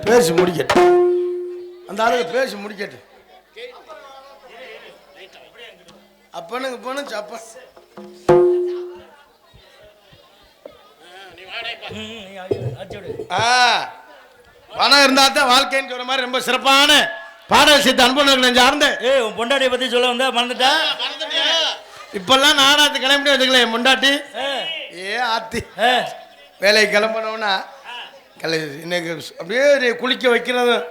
பேசி முடிக்கட்டு, அந்த ஆளுக பேசி முடிக்கட்டு. அப்பனுக்கு போன அப்ப பணம் இருந்தா தான் வாழ்க்கைன்னு சொல்ற மாதிரி ரொம்ப சிறப்பான பாடல் சித்த அனுபவங்கள் சார்ந்த. உன் பொண்டாட்டியை பத்தி சொல்ல வந்தா மறந்துட்டா? இப்பெல்லாம் நாடாத்து கிளம்பி வச்சுக்கல என் பொண்டாட்டி. ஆத்தி வேலைக்கு கிளம்பணும்னா இன்னைக்கு அப்படியே குளிக்க வைக்கிறதும்,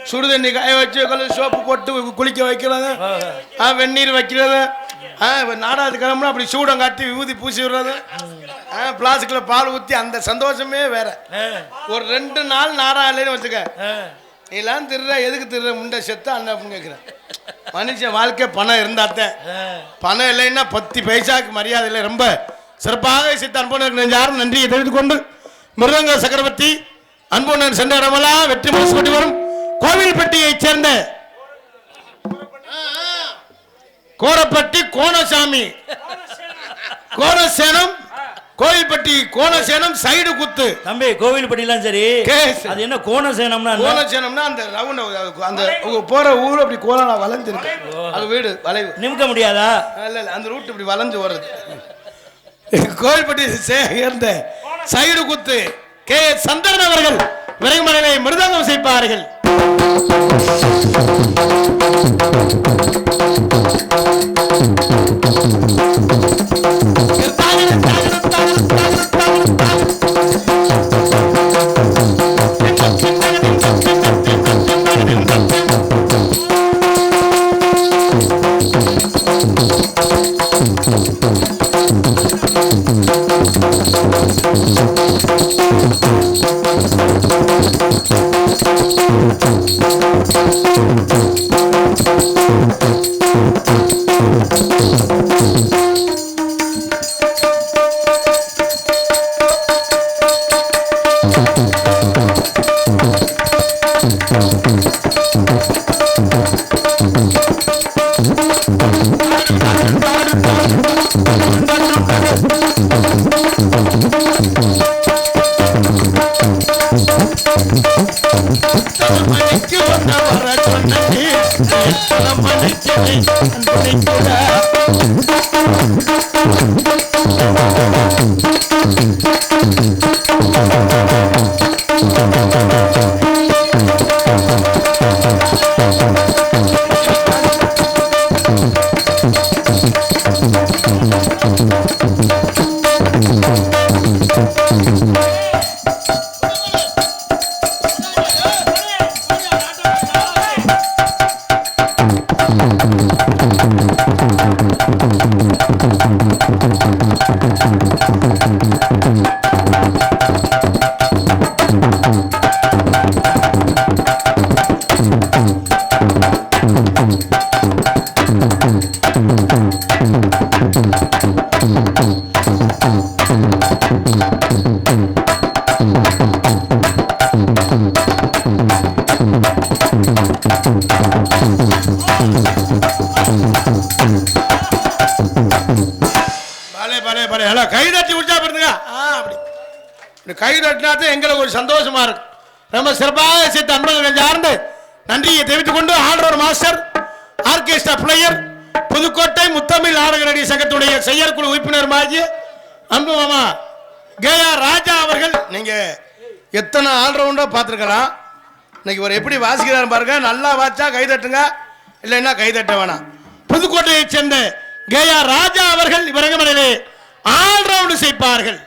சுடுதண்ணி காய வச்சு சோப்பு போட்டு குளிக்க வைக்கிறதும், வெந்நீர் வைக்கிறதும், நாடாது கிளம்புனா அப்படி சூடம் காட்டி விபூதி பூசி விடுறதும், பிளாஸ்டிக்ல பால் ஊற்றி அந்த சந்தோஷமே வேற. ஒரு 2 நாள் நாடாலேன்னு வச்சுக்க, நீலாம் திருற எதுக்கு திருற முண்டை செத்தா அண்ணன் அப்படின்னு கேட்குறேன். மனுஷன் வாழ்க்கை பணம் இருந்தாத்தேன். பணம் இல்லைன்னா 10 பைசாக்கு மரியாதை இல்லை. ரொம்ப சிறப்பாக சித்த அன்புணர் யாரும் நன்றியை தெரிவித்துக் கொண்டு மிருதங்க சக்கரவர்த்தி அன்புணர் சென்ற இடமெல்லாம் வெற்றி முரசு வரும் கோவில்பட்டியைச் சேர்ந்த கோரப்பட்டி கோணசாமி கோணசேனம் கோவில்பட்டி கோணசேனம் சைடு குத்து. தம்பி கோவில்பட்டிலாம் சரி, அது என்ன கோணசேனம்னா? கோணசேனம்னா அந்த ரவுண்ட் அந்த போற ஊர் அப்படி கோணா வளைஞ்சிருக்கு. அது வீடு வளைவு நிமிக்க முடியாதா? இல்ல அந்த ரூட் இப்படி வளைஞ்சு வருது. கோவில்பட்டி சேர்ந்த சைடு குத்து கே சந்திரன் அவர்கள் விரைமலையை மிருதங்கம் செய்ப்பார்கள். கை தட்டினாத்தான் எங்களுக்கு ஒரு சந்தோஷமா இருக்கும். ரொம்ப சிறப்பாக சேர்த்து அன்பர்கள் சார்ந்து நன்றியை தெரிவித்துக் கொண்டு all round master orchestra player Pudukkottai Muthamizh நாடக நடிகர் சங்கத்துடைய செயற்குழு உறுப்பினருமாகிய அன்பு மாமா கேயா ராஜா அவர்கள். நீங்க எத்தனை ஆல்ரவுண்டா பார்த்துருக்கலாம். இன்னைக்கு ஒரு எப்படி வாசிக்கிறார் பாருங்க. நல்லா வாச்சா கைதட்டுங்க, இல்லைன்னா கைதட்ட வேணாம். புதுக்கோட்டையை சேர்ந்த கேயா ராஜா அவர்கள் இவரங்கமனிலே ஆல்ரவுண்டு செய்ப்பார்கள்.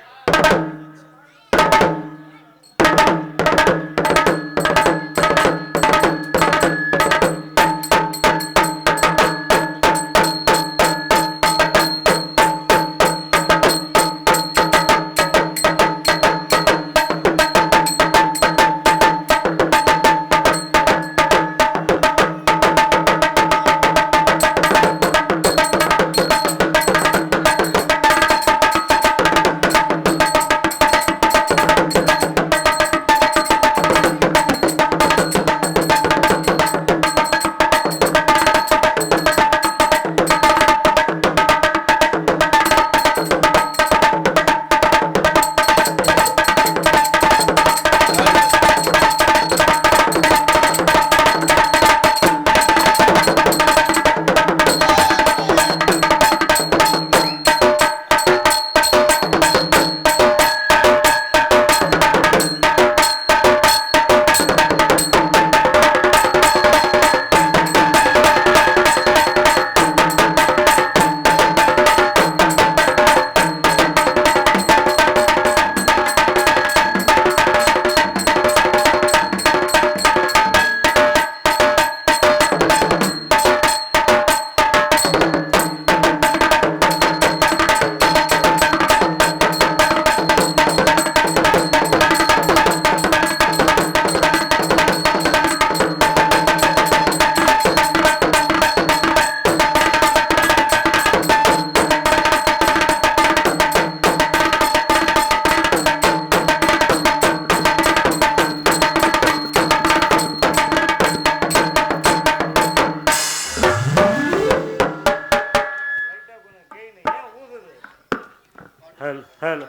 Hello.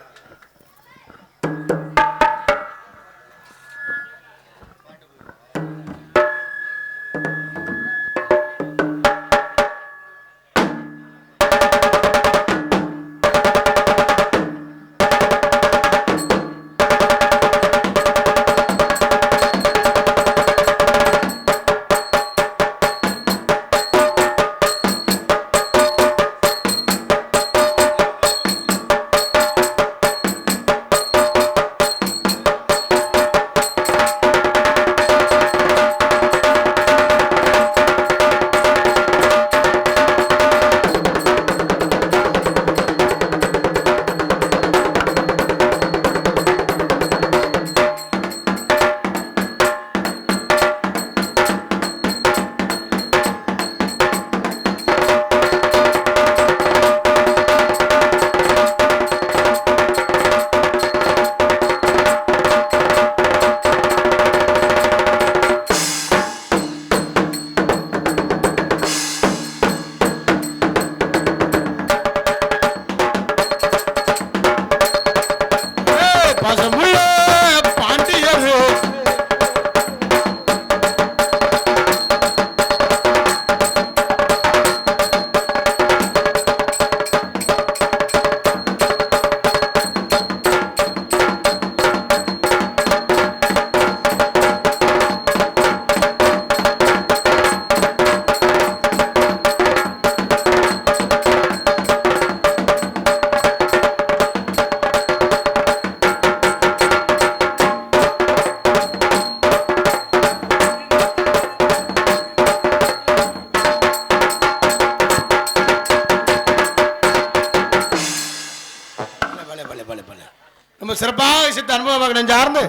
நம்ம சிறப்பாக சித்த அனுபவம் சார்ந்து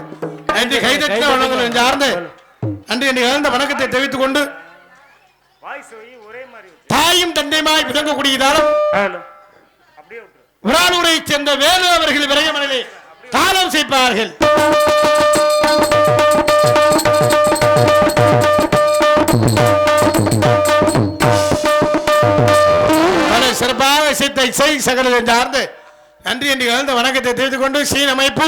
நன்றி கைதட்ட வணக்கங்கள் சார்ந்து நன்றி என்று இழந்த வணக்கத்தை தெரிவித்துக் கொண்டு தாயும் தந்தையுமாய் விளங்கக்கூடியதாலும் விராலூரை சேர்ந்த வேலு அவர்கள் விரையமனிலே தாளம் செய்ப்பார்கள். சிறப்பாக சித்த இசை சகலம் சார்ந்து நன்றி என்று இழந்த வணக்கத்தை தெரிவித்துக் கொண்டு சீன் அமைப்பு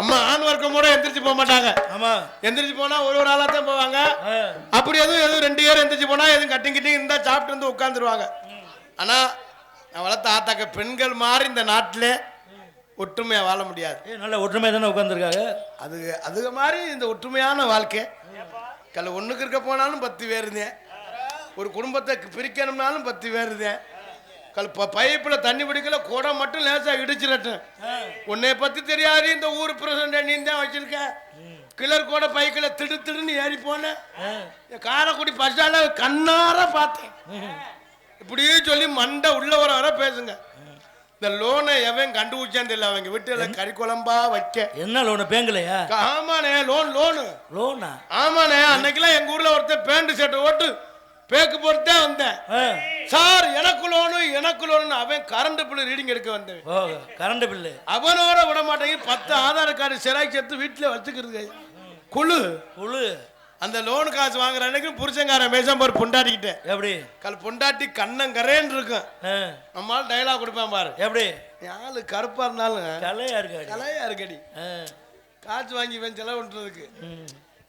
அம்மா ஆண் வர்க்கம் கூட எந்திரிச்சு போக மாட்டாங்க. ஆமா, எந்திரிச்சு போனா ஒரு ஆளா தான் போவாங்க. அப்படி எதுவும் 2 பேர் எந்திரிச்சு போனா எதுவும் கட்டிங் இருந்தா சாப்பிட்டு வந்து உட்காந்துருவாங்க. ஆனா நான் வளர்த்த ஆத்தாக்க பெண்கள் மாதிரி இந்த நாட்டிலே ஒற்றுமையா வாழ முடியாது. நல்ல ஒற்றுமையா தானே உட்காந்துருக்காங்க. அது மாதிரி இந்த ஒற்றுமையான வாழ்க்கை கல்ல ஒண்ணுக்கு இருக்க போனாலும் 10 பேர் இருந்தேன். ஒரு குடும்பத்தை பிரிக்கணும்னாலும் 10 பேர் இருந்தேன். பைப்புல தண்ணி பிடிக்கல குடம் மட்டும் லேசா இடிச்சிடட்டும். உன்னை பத்தி தெரியாது இந்த ஊர் பிரசிடண்ட் நீ தான் வச்சிருக்க. கிளர் கூட பைக்கில திடுன்னு ஏறி போன. காரைக்குடி பஸ் ஸ்டாண்ட்ல கண்ணார பார்த்தேன். இப்படியே சொல்லி மண்டை உள்ள வர பேசுங்க. இந்த லோனை எவன் கண்டுபிடிச்சான்னு தெரியல. அவங்க வீட்டுல கறி குழம்பா வைக்க என்ன லோனு பேங்கலையா? ஆமாண்ணே லோனா ஆமாண்ணே. அன்னைக்கெல்லாம் எங்க ஊர்ல ஒருத்தர் பேண்ட் ஷர்ட் ஓட்டு பேக்கு போட்டு வந்தேன். சார் எனக்கு லோனு அவன் கரண்ட் பில்லு ரீடிங் எடுக்க வந்தேன். கரண்ட் பில்லு அவனோட விட மாட்டேங்க. 10 ஆதார் கார்டு செராக்ஸ் எடுத்து வீட்டுல வச்சுக்கிறது. குழு அந்த லோன் காசு வாங்குற அன்னைக்கு புருஷங்காரன் பேசாம ஒரு பொண்டாட்டிக்கிட்டேன். எப்படி பொண்டாட்டி கண்ணங்கரேன்னு இருக்கும். நம்மளால டைலாக் கொடுப்பேன் பாரு. எப்படி ஆளு கருப்பா இருந்தாலும் கலையா இருக்கடி காசு வாங்கி செலவு பண்றதுக்கு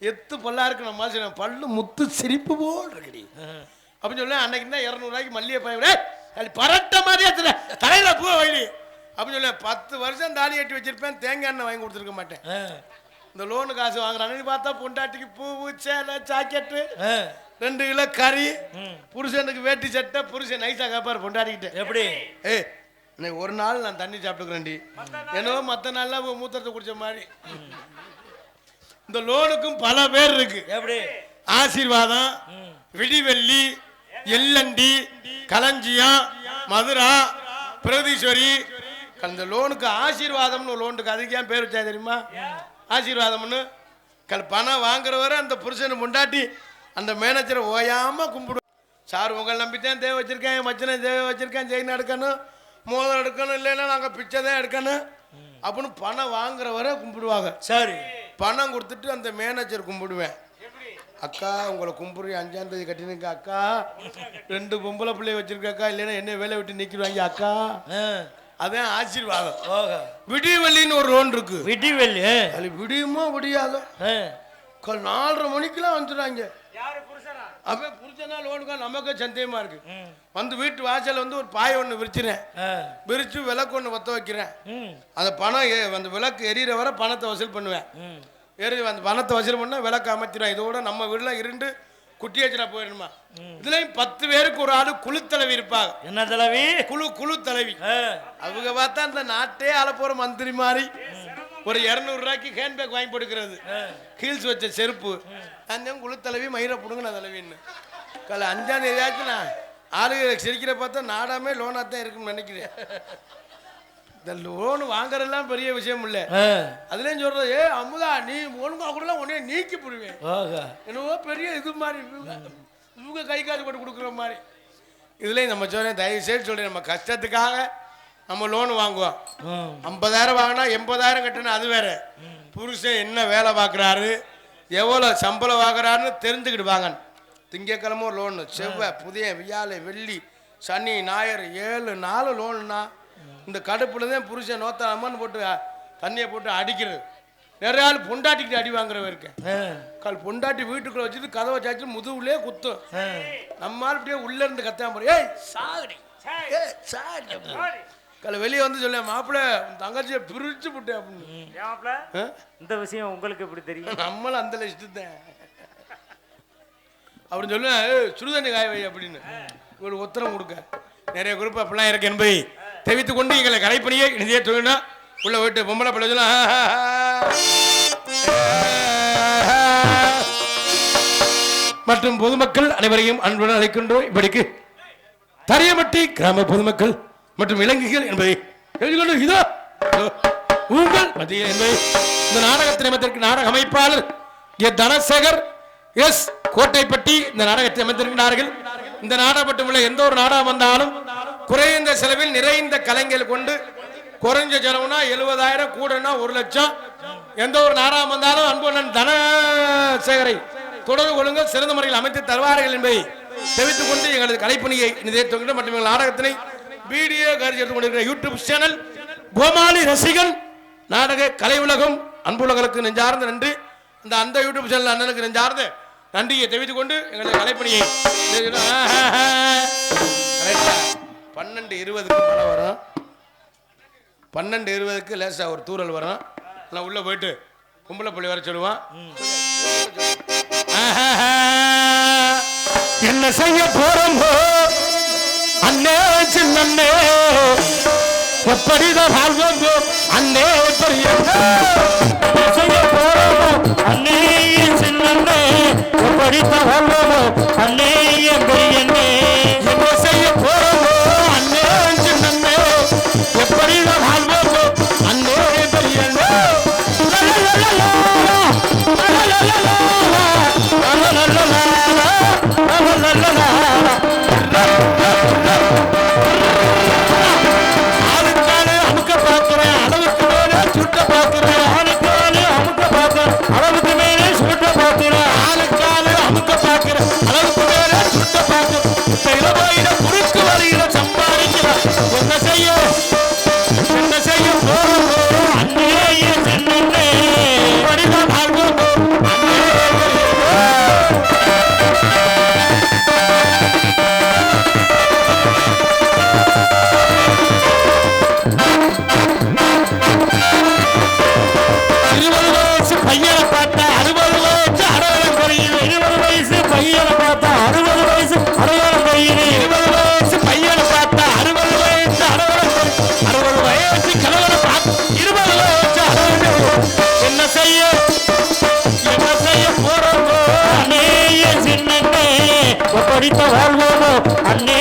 எத்து பல்லா இருக்கு. நம்ம பல்லு முத்து சிரிப்பு போல் இருக்குடி அப்படின்னு சொல்ல. அன்னைக்கு தான் 200 ரூபாய்க்கு மல்லிகை பாய் பரட்ட மாதிரியே தலையில பூ வைடி அப்படின்னு சொல்ல. 10 வருஷம் தாலி கட்டி வச்சிருப்பேன். தேங்காய் எண்ணெய் வாங்கி கொடுத்துருக்க மாட்டேன். இந்த லோனு காசு வாங்குறான்னு பார்த்தா பொண்டாட்டிக்கு பூவு சேலை ஜாக்கெட்டு 2 கிலோ கறி புருஷனுக்கு வேட்டி சட்டை. புருஷன் நைஸா காப்பாரு பொண்டாட்டிக்கிட்ட. எப்படி இன்னைக்கு ஒரு நாள் நான் தண்ணி சாப்பிட்டுக்கிறேன்டி என்னவோ மற்ற நாள்லாம் மூத்திரத்தை குடிச்ச மாதிரி. இந்த லோனுக்கும் பல பேர் இருக்கு. எப்படி ஆசீர்வாதம், விடிவெள்ளி, எல்லண்டி, களஞ்சியம், மதுரா, பிரகதீஸ்வரி. அந்த லோனுக்கு ஆசீர்வாதம்னு ஒரு லோன் இருக்கு. அதுக்கு ஏன் பேர் வச்சா தெரியுமா? ஆசீர்வாதம்னு பணம் வாங்குறவரை அந்த புருஷனை முண்டாட்டி அந்த மேனேஜரை ஓயாம கும்பிடுவோம். சார் உங்களை நம்பித்தான் தேவை வச்சிருக்கேன், மச்சனை தேவை வச்சிருக்கேன், செயின் எடுக்கணும், மோதிரம் எடுக்கணும், இல்லைன்னா நாங்கள் பிச்சை தான் எடுக்கணும் அப்படின்னு பணம் வாங்குறவரை கும்பிடுவாங்க. சரி பணம் கொடுத்துட்டு அந்த மேனேஜர் கும்பிடுவேன். அக்கா உங்களை கும்பிடுறேன் 5ஆம் தேதி கட்டினுங்க அக்கா. 2 பொம்பளை பிள்ளைய வச்சிருக்கா, இல்லைன்னா என்ன வேலை விட்டு நிற்கிறாங்க அக்கா. அதான் ஆசீர்வாதம். விடிவெள்ளின்னு ஒரு லோன் இருக்கு. விடிவெள்ளி அது விடியுமோ விடியாதோ 4:30 மணிக்கெல்லாம் வந்துடுறாங்க. அவன் புரிச்சனா லோனுக்கா நமக்கு சந்தேகமா இருக்கு. வந்து வீட்டு வாசல் வந்து ஒரு பாய் ஒன்று விரிச்சிறேன். விரிச்சு விளக்கு ஒன்று வத்த வைக்கிறேன். அந்த பணம் அந்த விளக்கு எரியிற வரை பணத்தை வசூல் பண்ணுவேன். அந்த பணத்தை வசூல் பண்ணா விளக்கு அமைச்சிடுவேன். இதோட நம்ம வீடுல 2 குட்டி வச்சுனா போயிடணுமா. இதுலயும் 10 பேருக்கு ஒரு ஆளு குழு தலைவி இருப்பாங்க. என்ன தலைவி? குழு தலைவி. அவங்க பார்த்தா அந்த நாட்டே ஆள போற மந்திரி மாதிரி. ஒரு 200 ரூபாய்க்கு ஹேண்ட்பேக் வாங்கி போட்டுக்கிறது, ஹீல்ஸ் வச்ச செருப்பு. அந்த குழு தலைவி மயிரை புடுங்க நான் தலைவின்னு. 5ஆம் தேதியாச்சும் நான் ஆளுகளை சிரிக்கிற பார்த்தா நாடாமே லோனா தான் இருக்குன்னு நினைக்கிறேன். இந்த லோன் வாங்குறதெல்லாம் பெரிய விஷயம் இல்லை. அதுலயும் சொல்றது அமுதா நீ ஒழுங்கா கூட உடனே நீக்கி போடுவேன். என்னவோ பெரிய இது மாதிரி இவங்க கை காசு போட்டு கொடுக்குற மாதிரி. இதுலயும் நம்ம சொல்றேன் தயவு செய்து சொல்றேன், நம்ம கஷ்டத்துக்காக நம்ம லோன் வாங்குவோம். 50,000 வாங்கினா 80,000 கட்டணும். அது வேற. புருஷன் என்ன வேலை பார்க்குறாரு, எவ்வளோ சம்பளம் வாங்குறாருன்னு தெரிஞ்சுக்கிட்டு வாங்க. திங்கக்கிழமை ஒரு லோனு, செவ்வாய், புதிய, வியாழை, வெள்ளி, சனி, ஞாயிறு 7 நாள் லோனுன்னா இந்த கடுப்புல தான் புருஷன் நோத்தாமன்னு போட்டு தண்ணியை போட்டு அடிக்கிறது. நிறைய ஆள் பொண்டாட்டிக்கிட்டு அடி வாங்குறவ இருக்கேன். பொண்டாட்டி வீட்டுக்குள்ள வச்சுட்டு கதவை சாச்சு முதுகுலே குத்தும். நம்மால் இப்படியே உள்ள இருந்து கத்தாம ஏய் சாகடி வெளியே வந்து சொல்ல மாப்பிள்ள தங்கச்சியை பிரிச்சு விட்டேன் அப்படின்னு. இந்த விஷயம் உங்களுக்கு எப்படி தெரியும்? நம்மளும் அந்த லிஸ்ட்டுதான் அப்படின்னு சொல்ல சுடுதண்ணி காய வை அப்படின்னு ஒரு உத்தரவு கொடுக்க. நிறைய குரூப் அப்படிலாம் இருக்கு என்பதை தெரிவித்துக் கொண்டு எங்களை கலைப்பணியை நிதியை தொழில்னா உள்ள போயிட்டு பொம்பளை பிள்ளை சொல்ல மற்றும் பொதுமக்கள் அனைவரையும் அன்புடன் அழைக்கின்றோம். இப்படிக்கு தரியமட்டி கிராம பொதுமக்கள் மற்றும் இளைஞர்கள் என்பதை தெரிந்து இதோ உங்கள் மத்திய என்பதை இந்த நாடகத்தின் அமைத்திற்கு நாடக அமைப்பாளர் தனசேகர் எஸ் கோட்டைப்பட்டி இந்த நாடகத்தை அமைத்திருக்கிறார்கள். இந்த நாடகப்பட்டு உள்ள எந்த ஒரு நாடகம் வந்தாலும் குறைந்த செலவில் நிறைந்த கலைஞர்கள் கொண்டு குறைஞ்ச செலவுனா 70,000 கூடனா 1 லட்சம். எந்த ஒரு நாடகம் வந்தாலும் அன்புடன் தனசேகரை தொடர்பு கொள்ளுங்கள், சிறந்த முறையில் அமைத்து தருவார்கள் என்பதை தெரிவித்துக் கொண்டு எங்களது கலைப்பணியை நிதித்துகின்ற மற்றும் எங்கள் நாடகத்தினை வீடியோ காட்சி எடுத்துக் கொண்டிருக்கிற யூடியூப் சேனல் கோமாளி ரசிகன் நாடக கலை உலகம் அன்புலகளுக்கு நெஞ்சார்ந்த நன்றி. இந்த அந்த யூடியூப் சேனல் அண்ணனுக்கு நெஞ்சார்ந்த நன்றியை தெரிவித்துக் கொண்டு எங்களுடைய கலைப்பணியை 12:20 மழை வரும். 12:20 லேசா ஒரு தூரல் வரும். நான் உள்ள போயிட்டு கும்பல பள்ளி வர சொல்லுவான். என்ன செய்ய போறோம் அண்ணே சின்னே, எப்படிதான் வாழ்வோம் அண்ணே பெரிய செய்ய போறோம் அண்ணே சின்னே, எப்படிதான் வாழ்வோம் அண்ணே பெரியண்ணே. என்ன செய்ய போறோம் அண்ணே சின்னே, எப்படிதான் வாழ்வோம் அண்ணே பெரியண்ணே. ஆளுக்காலே அமுக்க பார்க்கிறேன், அளவுக்கு மேலே சுட்ட பார்க்கிறேன். ஆளுக்காலே அமுக்க பார்க்கிறேன், அளவுக்கு மேலே சுட்ட பார்க்கிறேன். ஆளுக்காலே அமுக்க பார்க்கிறேன், அளவுக்கு மேலே சுட்ட பார்க்கிறேன். இளவாயில குறுக்கு வழியில சம்பாதிக்கிறேன். என்ன செய்ய போறோம் அண்ணே சென்னே, படிதான் வாழ்வோம் அண்ணே. பையனை பார்த்தா 60 வயசு அடையாளம் தெரியுது. 20 வயசு பையனை பார்த்தா 60 வயசு அடையாளம் தெரியுது. 20 வயசு பையனை பார்த்தா 60 வயசு அடையாளம் தெரியுது. 60 வயசு கிழவனை பார்த்து 20 வயசு அடையாளம். என்ன செய்ய போறோமோ அண்ணே சின்னே, படித்த வாழ்வோமோ அண்ணே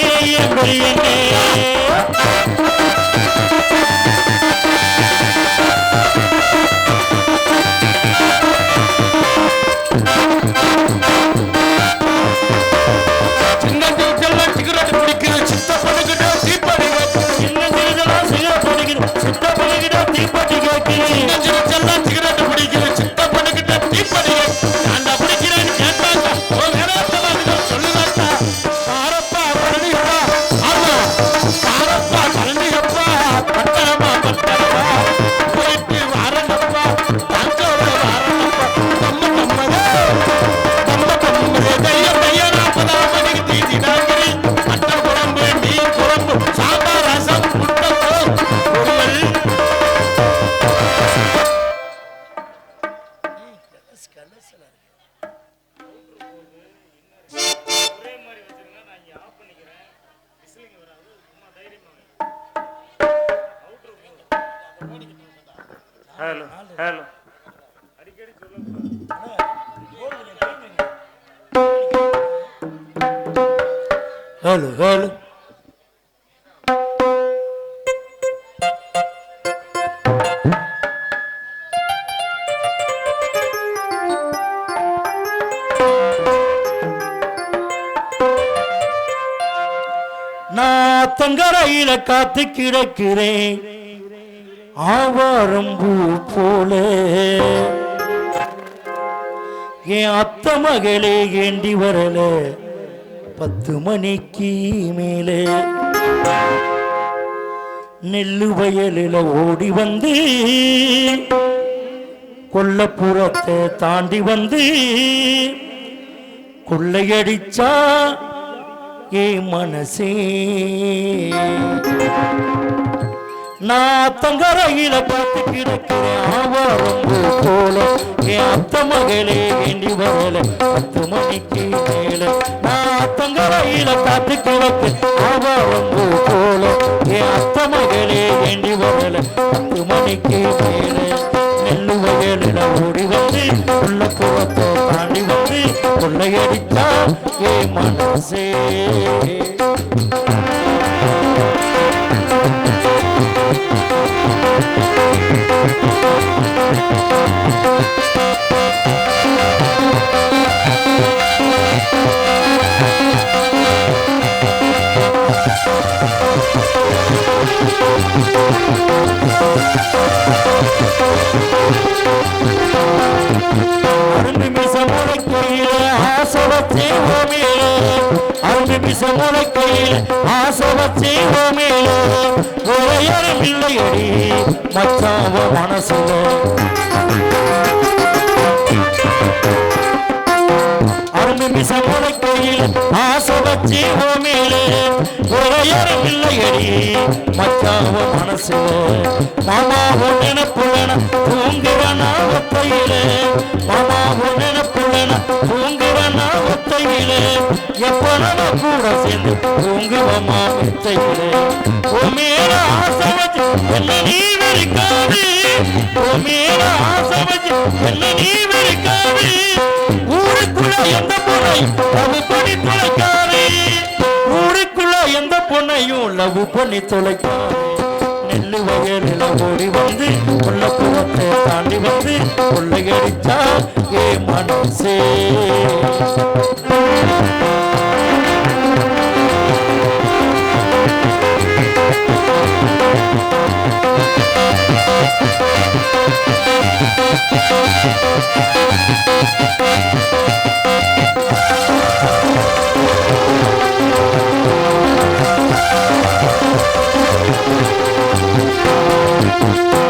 பெரியண்ணே. சிகரெட் பிடிக்கிறது சித்தப்பனுக்கிட்ட தீப்படி சிகரெட் பிடிக்கிறது சித்தப்பனுக்கிட்ட தீப்படி அந்த பிடிக்கிறேன்னு கேட்டாங்க. சொல்லுதாட்டா சாரப்பா பழனியப்பா, ஆமா சாரப்பா பழனியப்பா, பட்டணமா போயிட்டு வாரண்டப்பா, தஞ்சோட வாரண்டப்பா, நம்ம தைய 40ஆம் மணிக்கு தீட்டினாங்க. மட்டன் குழம்பு, மீன் குழம்பு, சாம்பார், ரசம், முட்டை பொரியல். ஒரே மாதிரி வச்சிருங்க. நான் இங்க ஆஃப் பண்ணிக்கிறேன். விசிலிங் வராது. சும்மா தைரியமா ஹலோ ஹலோ அடிக்கடி ஹலோ ஹலோ நான் தங்கரையில காத்து கிடக்கிறேன் ஆவாரம்பூ போல. என் அத்த மகளே ஏண்டி வரல 10 மணிக்கு மேலே. நெல்லு வயலில் ஓடி வந்து கொல்லப்புறத்தை தாண்டி வந்து கொள்ளையடிச்சா ஏ மனசே. நான் தங்கரையில பார்த்து கிடக்கிறேன் ஆவாரம்பூ போல. என் அத்த மகளே வேண்டி வரல 10 மணிக்கு மேல. நான் தங்கரையில பார்த்து கிடக்கிறேன் ஆவாரம்பூ போல. என் அத்த மகளே வேண்டி வரல 10 மணிக்கு மேல. நெல்லு வயலில் ஓடி வந்து உள்ள புறத்தை தாண்டி வந்து கொள்ளையடித்தா ஏ மனசே. அரும்பு மிச முளைக்கையில ஆசவத்தே ஓமையில அரும்பு முளைக்கையில் ஆசை வச்சே மேல உரையரும் இல்லையடி மச்சாவ மனசுல அரும்பு மிச முளைக்கையில் ஆசை வச்சே மேல உரையரும் இல்லையடி மச்சாவ மனசுல மாமா நினைப்புள்ளன தூங்குறனா ஒத்தையில மாமா நினைப்புள்ளன தூங்குறனா ஒத்தையில எப்ப நம்ம கூட சேர்ந்து தூங்குவமா மெத்தையில மேல ஆசை வச்சு என்ன நீ வெறிக்காது மேல ஆசை வச்சு என்ன நீ வெறிக்காது ஊருக்குள்ள எந்த பொண்ணை லவ் பண்ணி தொலைக்காது ஊருக்குள்ள எந்த பொண்ணையும் லவ் பண்ணி தொலைக்காது நெல்லு வயலில் ஓடி வந்து கொல்லப்புறத்தை தாண்டி வந்து கொள்ளையடிச்சா ஏ மனசே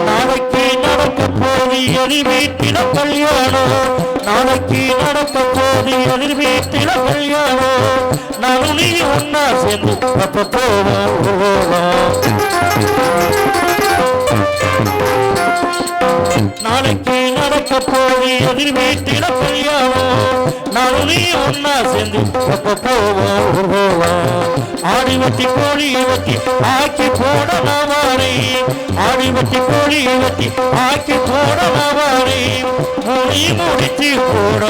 நாளைக்கு நடக்க போது எதிர் வீட்டில கல்யாணம் நாளைக்கு நடக்க போது எதிர் வீட்டில கல்யாணம் நானும் நீ ஒன்னா சேர்ந்து அப்ப போவோம் நாளைக்கு நடக்க போது எதிர் வீட்டில கல்யாணம் நானும் நீ ஒன்னா சேர்ந்து அப்ப போவோம் ஆடி வட்டி கோழி வட்டி ஆக்கி போட நாவாரை ஆடி வட்டி கோழி வட்டி ஆக்கி போட நாவாரை மொழி முடிச்சு போட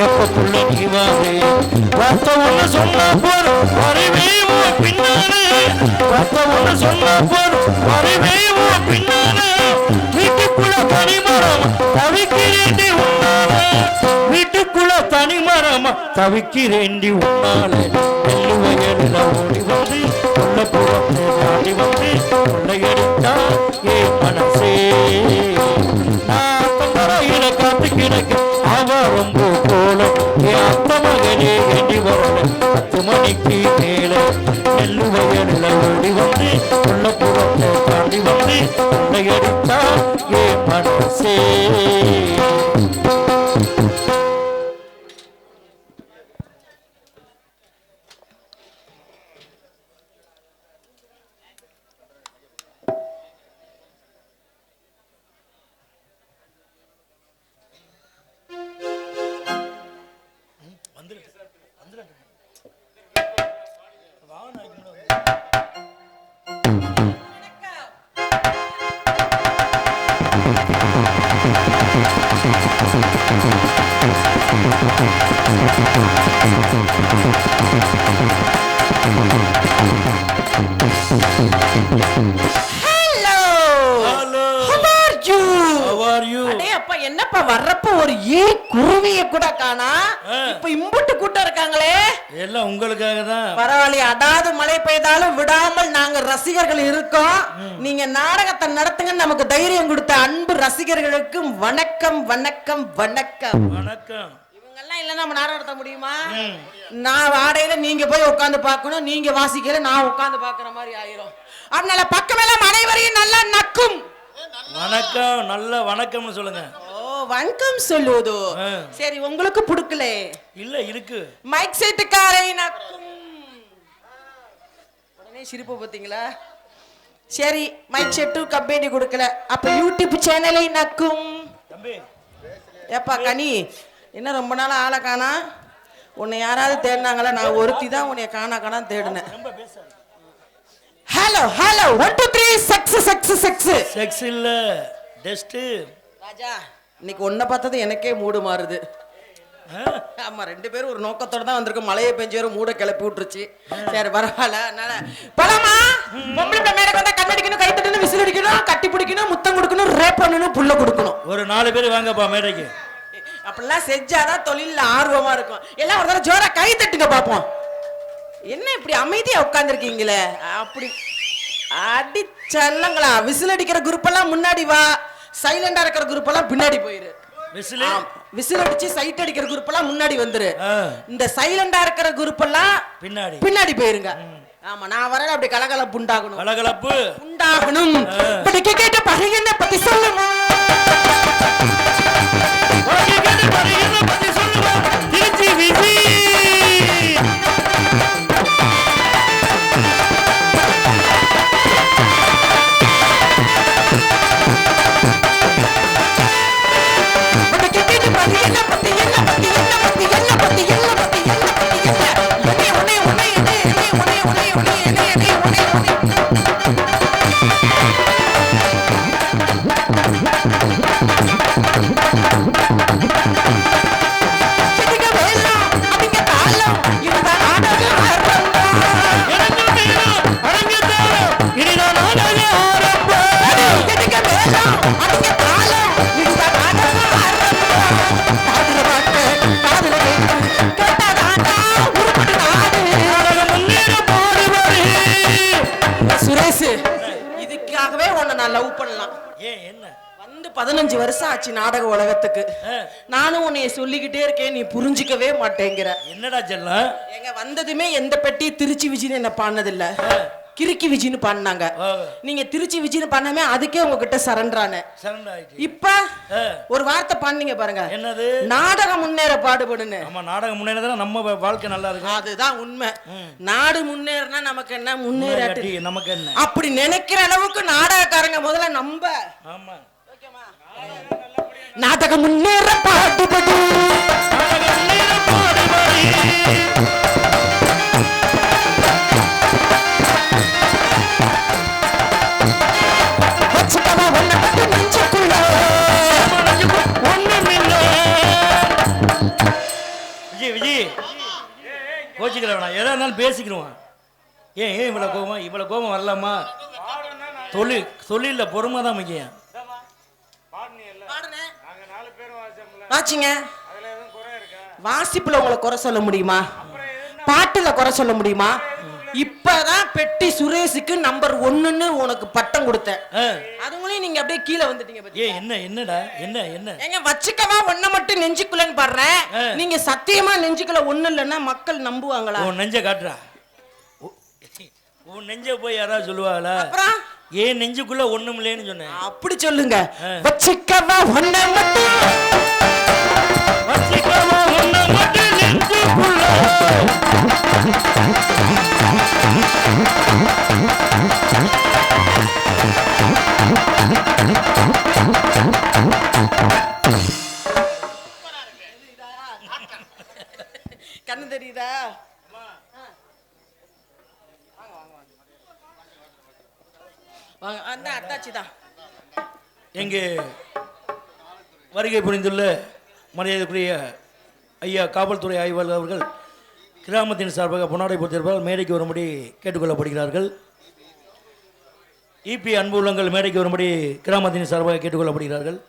எப்ப புள்ள நீ வாரே ரத்த ஒண்ணு சொன்னா போதும் வரவே பின்னாலே ரத்த ஒண்ணு சொன்னா போதும் வரவே பின்னாலே வீட்டுக்குள்ள தனிமரம் தவிக்கிறேண்டி உன்னாலே வீட்டுக்குள்ள தனிமரம் தவிக்கிறேண்டி உன்னாலே நெல்லு வயலில் ஓடி வந்து கொல்லப்புறத்தை தாண்டி வந்து கொள்ளையடித்தா ஏ மனசே நான் தரையில காத்து கிடக்க அவ ரொம்ப போல என் அத்த மகனே எண்ணி வரல 10 மணிக்கு மேல நெல்லு வயலில் ஓடி வந்து கொல்லப்புறத்தை தாண்டி வந்து கொள்ளையடித்தா ஏ மனசே என்னப்பா வர்றப்ப ஒரு குருவிய கூட காணா இப்ப இம்புட்டு கூட்டம் இருக்காங்களே எல்லாம் உங்களுக்காக தான் பரவாயில்லையே அடாது மழை பெய்தாலும் விடாமல் நாங்க ரசிகர்கள் இருக்கோம் நீங்க நாடகத்தை நடத்துங்க நமக்கு தைரியம் கொடுத்த அன்பு ரசிகர்களுக்கு வணக்கம் வணக்கம் வணக்கம் வணக்கம் இவங்கெல்லாம் இல்ல நம்ம நாடகம் நடத்த முடியுமா நான் வாடையில நீங்க போய் உட்கார்ந்து பார்க்கணும் நீங்க வாசிக்கல நான் உட்கார்ந்து பாக்குற மாதிரி ஆயிரும் அதனால பக்கமெல்லாம் அனைவரையும் நல்லா நக்கும் வணக்கம் நல்ல வணக்கம்னு சொல்லுங்க வணக்கம் சொல்லுவது சரி உங்களுக்கு புடுக்கல இல்ல இருக்கு மைக் செட்டுக்காரை நக்கும் உடனே சிரிப்பு பாத்தீங்களா சரி மைக் செட்டு கம்பெனி கொடுக்கல அப்ப யூடியூப் சேனலை நக்கும் தம்பி ஏப்பா கனி என்ன ரொம்ப நாள் ஆளை காணா உன்னை யாராவது தேடினாங்களா நான் ஒருத்தி தான் உன்னை காணா தேடினேன் hello hello 1 2 3 sex sex sex sex இல்ல டெஸ்ட் ராஜா இன்னைக்கு ஒன்ன பார்த்தது எனக்கே மூடு மாறுது ஆமா 2 பேரும் ஒரு நோக்கத்தோட தான் வந்திருக்கோம் மழையை பெஞ்சு வர மூட கிளப்பி விட்டுருச்சு சரி பரவாயில்ல அதனால பலமா பொம்பளை மேடக்கு வந்தா கண்ணடிக்கணும் கை தட்டணும் விசில் அடிக்கணும் கட்டி பிடிக்கணும் முத்தம் கொடுக்கணும் ரேப் பண்ணணும் புள்ள கொடுக்கணும் ஒரு 4 பேர் வாங்கப்பா மேடைக்கு அப்படிலாம் செஞ்சாதான் தொழில ஆர்வமா இருக்கும் எல்லாம் ஒரு தடவை ஜோரா கை தட்டுங்க பாப்போம் என்ன இப்படி அமைதியா உட்கார்ந்துருக்கீங்களே அப்படி அடி செல்லங்களா விசில் அடிக்கிற குரூப் எல்லாம் முன்னாடி வா சைலண்டா இருக்கிற குரூப் எல்லாம் பின்னாடி போயிரு விசில் அடிச்சு சைட் அடிக்கிற குரூப் எல்லாம் முன்னாடி வந்துரு. இந்த சைலண்டா இருக்கிற குரூப் எல்லாம் பின்னாடி போயிருங்க. ஆமா, நான் வரல. அப்படி கலகலப்பு உண்டாகணும். கலகலப்பு உண்டாகணும். கேட்ட பகையனை பத்தி சொல்லுங்க. திருச்சி விசி இதுக்காகவே உன்னை நான் லவ் பண்ணலாம். ஏன் என்ன வந்து 15 வருஷம் ஆச்சு நாடக உலகத்துக்கு. நானும் உன்னைய சொல்லிக்கிட்டே இருக்கேன், நீ புரிஞ்சுக்கவே மாட்டேங்கிற. என்னடா செல்லம்? எங்க வந்ததுமே எந்த பெட்டி திருச்சி விஜின்னு என்ன பாடினதில்ல, கிறுக்கி விஜின்னு பாடினாங்க. நீங்க திருச்சி விஜின்னு பண்ணாமே அதுக்கே உங்ககிட்ட சரண்டரான. இப்ப ஒரு வார்த்தை பாடுனீங்க பாருங்க, என்னது? நாடகம் முன்னேற பாடுபடுன்னு. ஆமா, நாடகம் முன்னேறதா நம்ம வாழ்க்கை நல்லா இருக்கும். அதுதான் உண்மை. நாடு முன்னேறினா நமக்கு என்ன, முன்னேறாட்டி நமக்கு என்ன, அப்படி நினைக்கிற அளவுக்கு நாடகக்காரங்க முதல்ல நம்ப. ஆமா, நாடகம் முன்னேற பாடுபடு. கோச்சிக்கிறவனா எதா இருந்தாலும் பேசிக்கிறோம். ஏன் இவ்வளவு கோபம்? இவ்வளவு கோபம் வரலாமா? தொழில பொறுமை தான் முக்கியம். வாச்சிங்க, வாசிப்புல உங்களை குறை சொல்ல முடியுமா? பாட்டுல குறை சொல்ல முடியுமா? இப்பதான் பெட்டி சுரேஷுக்கு நம்பர் 1ன்னு உனக்கு பட்டம் கொடுத்தேன். அதுங்களையும் நீங்க அப்படியே கீழே வந்துட்டீங்க. என்னடா என்ன எங்க வச்சுக்கவா ஒன்ன மட்டும் நெஞ்சுக்குள்ளன்னு பாடுறேன். நீங்க சத்தியமா நெஞ்சுக்குள்ள ஒண்ணு இல்லைன்னா மக்கள் நம்புவாங்களா? உன் நெஞ்ச காட்டுறா. உன் நெஞ்ச போய் யாராவது சொல்லுவாங்களா? அப்புறம் ஏன் நெஞ்சுக்குள்ள ஒண்ணும் இல்லைன்னு சொன்னேன். அப்படி சொல்லுங்க. வச்சுக்கவா ஒன்ன மட்டும், வச்சுக்கவா ஒன்ன மட்டும் நெஞ்சுக்குள்ள. கண்ணு தெரியுதா? அந்த அத்தாச்சி தான் எங்கே வருகை புரிந்துள்ள மரியாதைக்குரிய ஐயா காவல்துறை ஆய்வாளர் அவர்கள் கிராமத்தின் சார்பாக பொன்னாடை பொறுத்திருப்பால் மேடைக்கு வரும்படி கேட்டுக்கொள்ளப்படுகிறார்கள். இபி அன்பு உள்ளங்கள் மேடைக்கு வரும்படி கிராமத்தின் சார்பாக கேட்டுக்கொள்ளப்படுகிறார்கள்.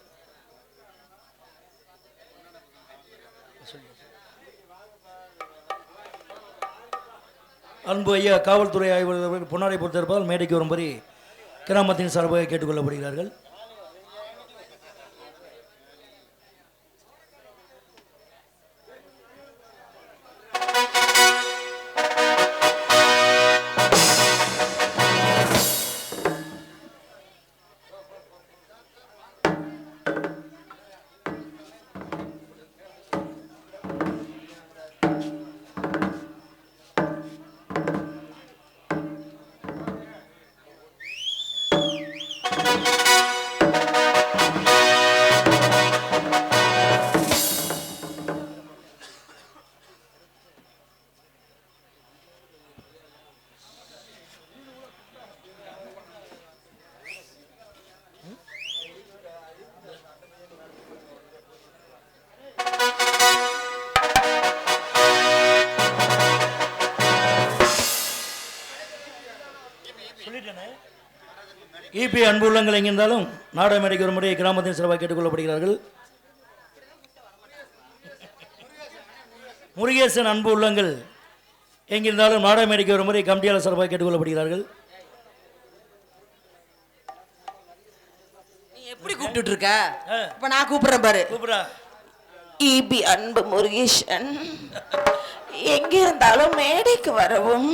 அன்பு ஐயா காவல்துறை ஆய்வாளர்கள் பொன்னாடை பொறுத்திருப்பால் மேடைக்கு வரும்படி கிராமத்தின் சார்பாக கேட்டுக்கொள்ளப்படுகிறார்கள். இபி அன்பு உள்ளங்கள் எங்கிருந்தாலும் நாடக மேடைக்கு ஒரு முறை கிராமத்தின் சிறப்பாக கேட்டுக்கொள்ளப்படுகிறார்கள். முருகேசன் அன்பு உள்ளங்கள் எங்கிருந்தாலும் நாடக மேடைக்கு ஒரு முறை கமிட்டியாளர் சிறப்பாக கேட்டுக்கொள்ளப்படுகிறார்கள். நீ எப்படி கூப்பிட்டு இருக்க? இப்ப நான் கூப்பிடுறேன் பாரு. கூப்பிடா இபி அன்பு முருகேசன் எங்கிருந்தாலும் மேடைக்கு வரவும்,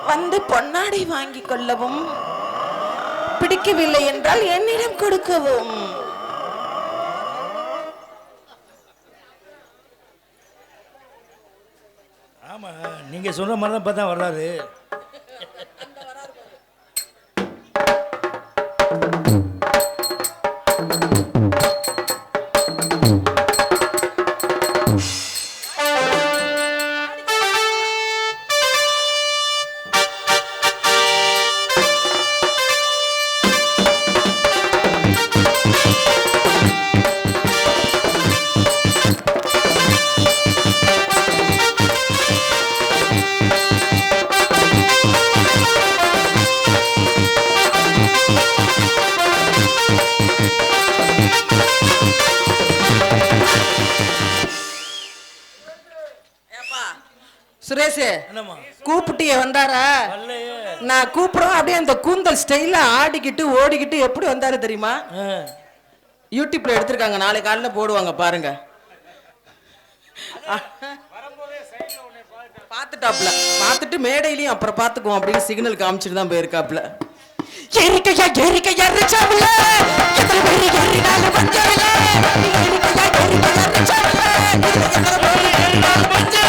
வந்து பொன்னாடை வாங்கி கொள்ளவும், பிடிக்கவில்லை என்றால் என்னிடம் கொடுக்கவும். ஆமா, நீங்க சொல்ற மாதிரி தான் பார்த்தா வர்றாரு. சுரேஷ் கூப்பிட்டிய வந்தாரா? நான் கூப்பிடுறோம் அப்படியே அந்த கூந்தல் ஸ்டைல ஆடிக்கிட்டு ஓடிக்கிட்டு எப்படி வந்தாரு தெரியுமா? யூடியூப்ல எடுத்திருக்காங்க, நாளை காலையில போடுவாங்க பாருங்க. பாத்துட்டாப்ல, பாத்துட்டு மேடையிலையும் அப்புறம் பாத்துக்குவோம் அப்படின்னு சிக்னல் காமிச்சிட்டு தான் போயிருக்காப்ல. எரிக்கையா எரிக்கையா ரிச்சாவில எத்தனை பேர் எரினாலும் பஞ்சவில, எரிக்கையா எரிக்கையா ரிச்சாவில எத்தனை பேர் எரினாலும் பஞ்சவில.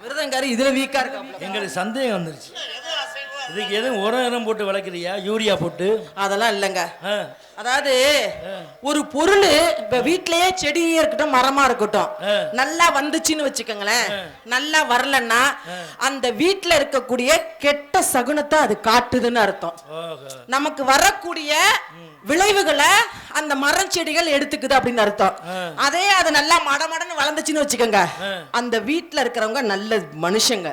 விருதங்காரி இதுல வீக்கா இருக்கா? எங்களுக்கு சந்தேகம் வந்துருச்சு, இதுக்கு எதுவும் உரம் போட்டு வளர்க்குறியா, யூரியா போட்டு? அதெல்லாம் இல்லைங்க. அதாவது ஒரு பொருள் இப்ப வீட்லயே செடியே இருக்கட்டும் மரமா இருக்கட்டும், நல்லா வந்துச்சுன்னு வச்சுக்கோங்களேன், நல்லா வரலன்னா அந்த வீட்டுல இருக்கக்கூடிய கெட்ட சகுனத்தை அது காட்டுதுன்னு அர்த்தம். நமக்கு வரக்கூடிய விளைவுகளை அந்த மரம் செடிகள் எடுத்துக்குது அப்படின்னு அர்த்தம். அதே அது நல்லா மடமடன்னு வளர்ந்துச்சுன்னு வச்சுக்கோங்க, அந்த வீட்டுல இருக்கிறவங்க நல்ல மனுஷங்க.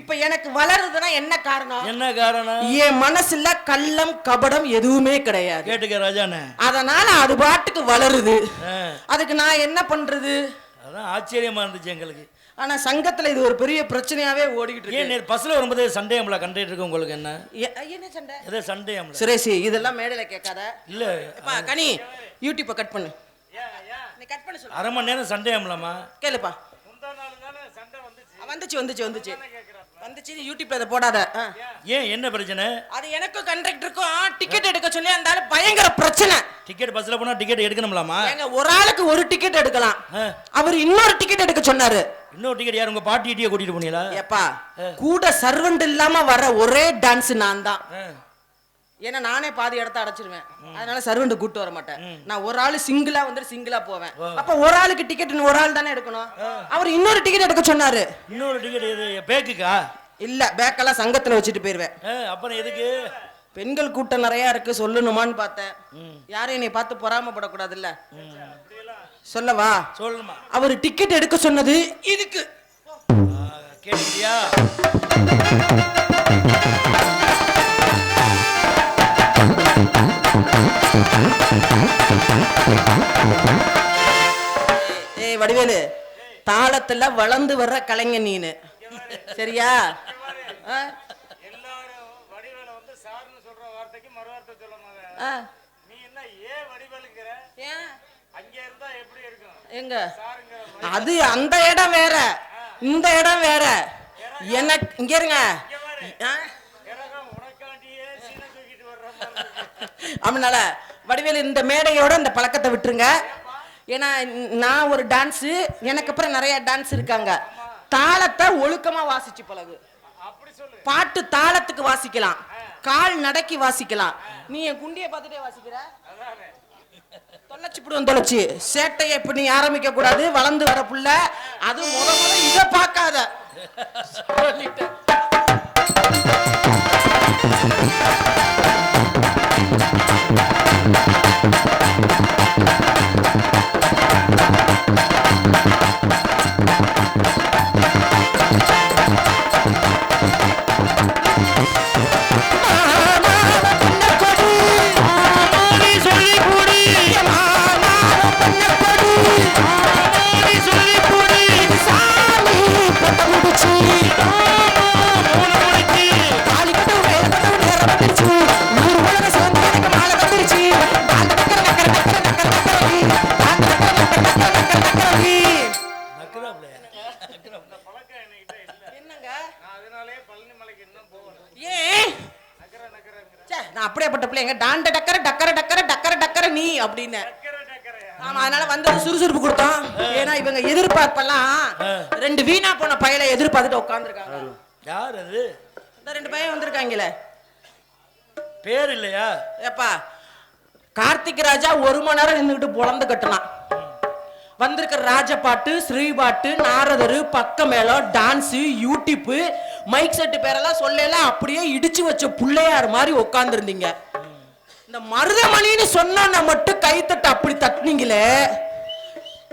இப்ப எனக்கு வளருதுன்னா என்ன காரணம்? என்ன காரணம்? என் மனசுல கள்ளம் கபடம் எதுவுமே கிடையாது. கேட்டுக்க ராஜானே, அதனால அது பாட்டுக்கு வளருது. அதுக்கு நான் என்ன பண்றது? அதான் ஆச்சரியமா இருந்துச்சு எங்களுக்கு. ஆனா சங்கத்துல இது ஒரு பெரிய பிரச்சனையாவே ஓடிக்கிட்டு இருக்கு. ஏன் பஸ்ல வரும்போது சண்டையம்ல கண்டிட்டு இருக்கு உங்களுக்கு? என்ன என்ன சண்டை? ஏதோ சண்டையம்ல. சுரேஷ் இதெல்லாம் மேடையில கேட்காத. இல்ல கனி யூடியூப்பை கட் பண்ணு, நீ கட் பண்ண சொல்லு. அரை மணி நேரம் சண்டையம்லமா கேளுப்பா. வந்துச்சு யூடியூப்ல அதை போடாத. ஏன் என்ன பிரச்சனை? அது எனக்கும் கண்டக்டருக்கும் டிக்கெட் எடுக்க சொல்லி அந்த பயங்கர பிரச்சனை. டிக்கெட் பஸ்ல போனா டிக்கெட் எடுக்கணும்லாமா? எங்க ஒரு ஆளுக்கு ஒரு டிக்கெட் எடுக்கலாம், அவர் இன்னொரு டிக்கெட் எடுக்க சொன்னாரு. இன்னொரு டிக்கெட் யார்? உங்க பாட்டிட்டியே கூட்டிட்டு போனீங்களா? ஏப்பா கூட சர்வெண்ட் இல்லாம வர ஒரே டான்ஸ் நான் தான். ஏன்னா நானே பாதி இடத்த அடைச்சிருவேன், அதனால சர்வெண்ட் கூட்டு வர மாட்டேன். நான் ஒரு ஆளு சிங்கிளா வந்து சிங்கிளா போவேன். அப்ப ஒரு ஆளுக்கு டிக்கெட் ஒரு ஆள் தானே எடுக்கணும். அவர் இன்னொரு டிக்கெட் எடுக்க சொன்னாரு. இன்னொரு டிக்கெட் பேக்குக்கா? இல்ல, பேக்கெல்லாம் சங்கத்துல வச்சுட்டு போயிருவேன். அப்புறம் எதுக்கு? பெண்கள் கூட்டம் நிறைய இருக்கு சொல்லணுமான்னு பார்த்தேன். யாரும் என்னை பார்த்து பொறாமப்படக்கூடாது இல்ல, சொல்லவா? சொல்லுமா. அவர் டிக்கெட் எடுக்க சொன்னது இதுக்கு. கேட்டியா? ஏய் வடிவேலு, தாளத்துல வளர்ந்து வர்ற கலைஞன் நீனு, சரியா? எல்லாரும் வடிவேல வந்து சார்னு சொல்ற வார்த்தைக்கு மறுவார்த்தை சொல்லமாவே. நீ என்ன வடிவேலுங்கற? ஏன் அங்க இருந்தா எப்படி இருக்கும்? எங்க அது அந்த இடம் வேற, இந்த இடம் வேற. எனக்கு இங்க இருங்க. அதனால வடிவேலு இந்த மேடையோட இந்த பழக்கத்தை விட்டுருங்க. ஏன்னா நான் ஒரு டான்ஸ், எனக்கு அப்புறம் நிறைய டான்ஸ் இருக்காங்க. தாளத்தை ஒழுக்கமா வாசிச்சு பழகு. பாட்டு தாளத்துக்கு வாசிக்கலாம், கால் நடக்கி வாசிக்கலாம். நீ என் குண்டிய பார்த்துட்டே வாசிக்கிற. தொலைச்சு சேட்டையை இப்ப நீ ஆரம்பிக்க கூடாது. வளர்ந்து வர புள்ள அது முத இத பார்க்காத. அப்படியேப்பட்ட பிள்ளைங்க டாண்ட டக்கர டக்கர டக்கர டக்கர டக்கர நீ அப்படின்னு. ஆமா, அதனால வந்து சுறுசுறுப்பு கொடுத்தோம். ஏன்னா இவங்க எதிர்பார்ப்பெல்லாம் 2 வீணா போன பையலை எதிர்பார்த்துட்டு உட்காந்துருக்காங்க. யார் அது? இந்த 2 பையன் வந்திருக்காங்களே, பேர் இல்லையா? ஏப்பா கார்த்திக் ராஜா 1 மணி நேரம் நின்றுட்டு பொழந்து கட்டலாம். வந்திருக்கிற ராஜ பாட்டு, ஸ்ரீ பாட்டு, நாரதரு, பக்க மேளம், டான்ஸ், யூடியூப், மைக் செட்டு பேரெல்லாம் சொல்லல அப்படியே இடிச்சு வச்ச புள்ளையார் மாதிரி உட்கார்ந்து இருந்தீங்க. இந்த மருதமணின்னு சொன்ன மட்டும் கைத்தட்டு அப்படி தட்டுனீங்களே.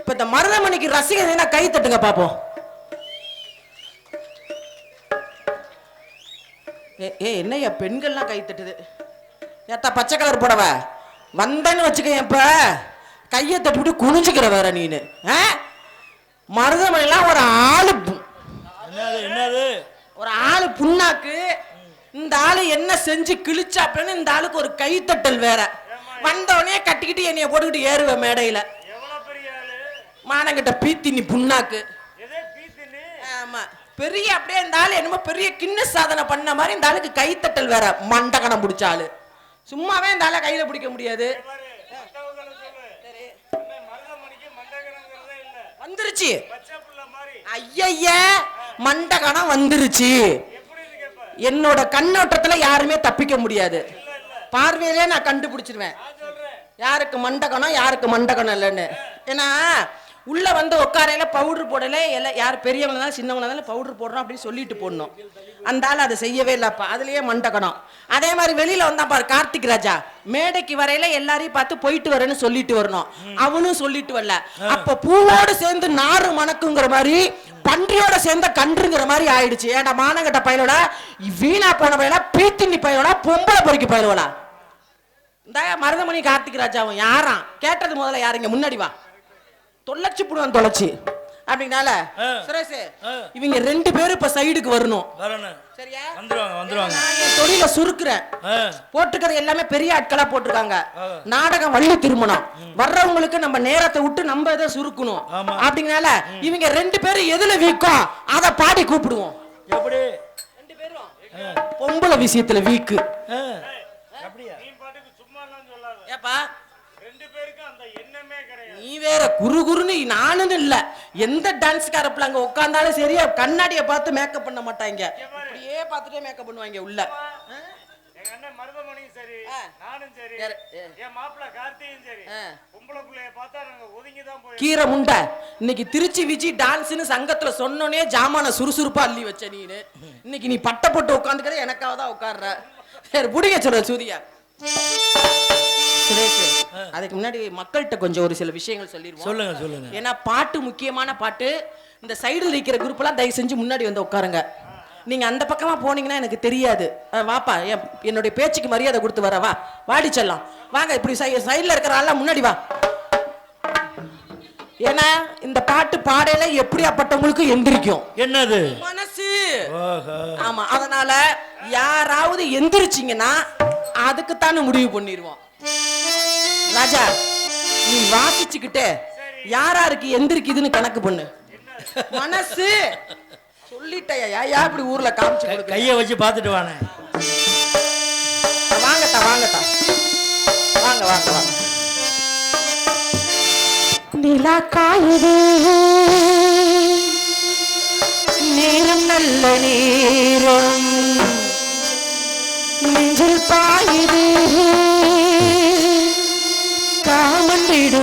இப்ப இந்த மருதமணிக்கு ரசிகர் கை தட்டுங்க பாப்போம். என்னையா பெண்கள்லாம் கை தட்டுது? ஏத்தா பச்சை கலர் புடவ வந்தேன்னு வச்சுக்க, இப்ப கையை தட்டிவிட்டு குனிஞ்சுக்கிற வேற நீனு. மருதமணிலாம் ஒரு ஆளு, என்னது ஒரு ஆளு புண்ணாக்கு. இந்த ஆளு என்ன செஞ்சு கிழிச்சாப்லன்னு இந்த ஆளுக்கு ஒரு கைத்தட்டல் வேற. வந்தவனே கட்டிக்கிட்டு என்னைய போட்டுக்கிட்டு ஏறுவேன் மேடையில. மானங்கிட்ட பீத்தினி புண்ணாக்கு. ஆமா, பெரிய அப்படியே இந்த ஆளு என்னமோ பெரிய கிண்ண சாதனை பண்ண மாதிரி இந்த ஆளுக்கு கைத்தட்டல் வேற. மண்டகணம் பிடிச்ச ஆளு. சும்மாவே இந்த ஆளை கையில பிடிக்க முடியாது. வந்துருச்சு ஐய, மண்டகணம் வந்துருச்சு. என்னோட கண்ணோட்டத்துல யாருமே தப்பிக்க முடியாது. பார்வையிலே நான் கண்டுபிடிச்சிருவேன் யாருக்கு மண்டகணம் யாருக்கு மண்டகணம் இல்லைன்னு. ஏன்னா உள்ள வந்து உட்காரையில பவுடர் போடல, எல்லாம் யார் பெரியவங்க இருந்தாலும் சின்னவங்க இருந்தாலும் பவுடர் போடுறோம் அப்படின்னு சொல்லிட்டு போடணும். அந்த ஆள் அதை செய்யவே இல்லப்பா, அதுலயே மண்டகணம். அதே மாதிரி வெளியில வந்தா பாரு கார்த்திக் ராஜா, மேடைக்கு வரையில எல்லாரையும் பார்த்து போயிட்டு வரேன்னு சொல்லிட்டு வரணும். அவனும் சொல்லிட்டு வரல. அப்ப பூவோடு சேர்ந்து நாறு மணக்குங்கிற மாதிரி பன்றியோட சேர்ந்த கன்றுங்கிற மாதிரி ஆயிடுச்சு. ஏன்டா மானங்கட்ட பயலோட, வீணா போன பயலா, பீத்தினி பயலோட, பொம்பளை பொறுக்கி பயலோடா. இந்த மருதமணி கார்த்திக் ராஜாவும் யாராம் கேட்டது முதல்ல யாருங்க முன்னாடி வா, தொலைச்சு புடுவான் தொலைச்சு அப்படினால சுரேஷ் இவங்க 2 பேரும் இப்ப சைடுக்கு வரணும். சரியா? வந்துருவாங்க. நான் தொழில சுருக்குறேன். போட்டுக்கிறது எல்லாமே பெரிய ஆட்களா போட்டிருக்காங்க. நாடகம் வள்ளி திருமணம் வர்றவங்களுக்கு நம்ம நேரத்தை விட்டு நம்ம இதை சுருக்கணும். அப்படிங்கனால இவங்க 2 பேரும் எதுல வீக்கம் அதை பாடி கூப்பிடுவோம். எப்படி 2 பேரும் பொம்பளை விஷயத்துல வீக்கு. ஏப்பா நீ வேற குரு குருன்னு நானும் இல்ல. எந்த டான்ஸ்கார பிள்ளைங்க உட்கார்ந்தாலும் சரியா கண்ணாடியை பார்த்து மேக்கப் பண்ண மாட்டாங்க, அப்படியே பார்த்துட்டே மேக்கப் பண்ணுவாங்க உள்ள. எங்க அண்ணன் மருதமணியும் சரி, நானும் சரி, என் மாப்பிள்ளை கார்த்தியும் சரி, பொம்பளை பிள்ளைய பார்த்தா நாங்க ஒதுங்கி தான் போய் கீரை முண்டை. இன்னைக்கு திருச்சி விஜி டான்ஸ்னு சங்கத்துல சொன்னோனே ஜாமான சுறுசுறுப்பா அள்ளி வச்ச நீனு. இன்னைக்கு நீ பட்டை போட்டு உட்காந்துக்கிற எனக்காக தான் உட்கார்ற. சரி புடிங்க சொல்ற சூதியா. அதுக்கு முன்னாடி மக்கள்கிட்ட கொஞ்சம் ஒரு சில விஷயங்கள் சொல்லிடுவோம். சொல்லுங்க. ஏன்னா பாட்டு முக்கியமான பாட்டு. இந்த சைடுல இருக்கிற குரூப் எல்லாம் தயவு செஞ்சு முன்னாடி வந்து உட்காருங்க. நீங்க அந்த பக்கமா போனீங்கன்னா எனக்கு தெரியாது. வாப்பா, என்னுடைய பேச்சுக்கு மரியாதை கொடுத்து வரவா. வாடி செல்லாம் வாங்க. இப்படி சைடுல இருக்கிற ஆளா முன்னாடி வா. ஏன்னா இந்த பாட்டு பாடையில எப்படியாப்பட்டவங்களுக்கு எந்திரிக்கும். என்னது மனசு. ஆமா, அதனால யாராவது எந்திரிச்சிங்கன்னா அதுக்குத்தானே முடிவு பண்ணிடுவோம். ராஜா நீ வாசிச்சுக்கிட்டே யாராருக்கு எந்திரிக்குதுன்னு கணக்கு பண்ணு. மனசு சொல்லிட்டயா யா இப்படி ஊர்ல காமிச்சு கொடுக்க. கையை வச்சு பார்த்துட்டு வாங்க. வாங்கத்தா வாங்க. நிலா காயுது நேரம் நல்ல நேரம் நெஞ்சில் பாயுது காமந்திட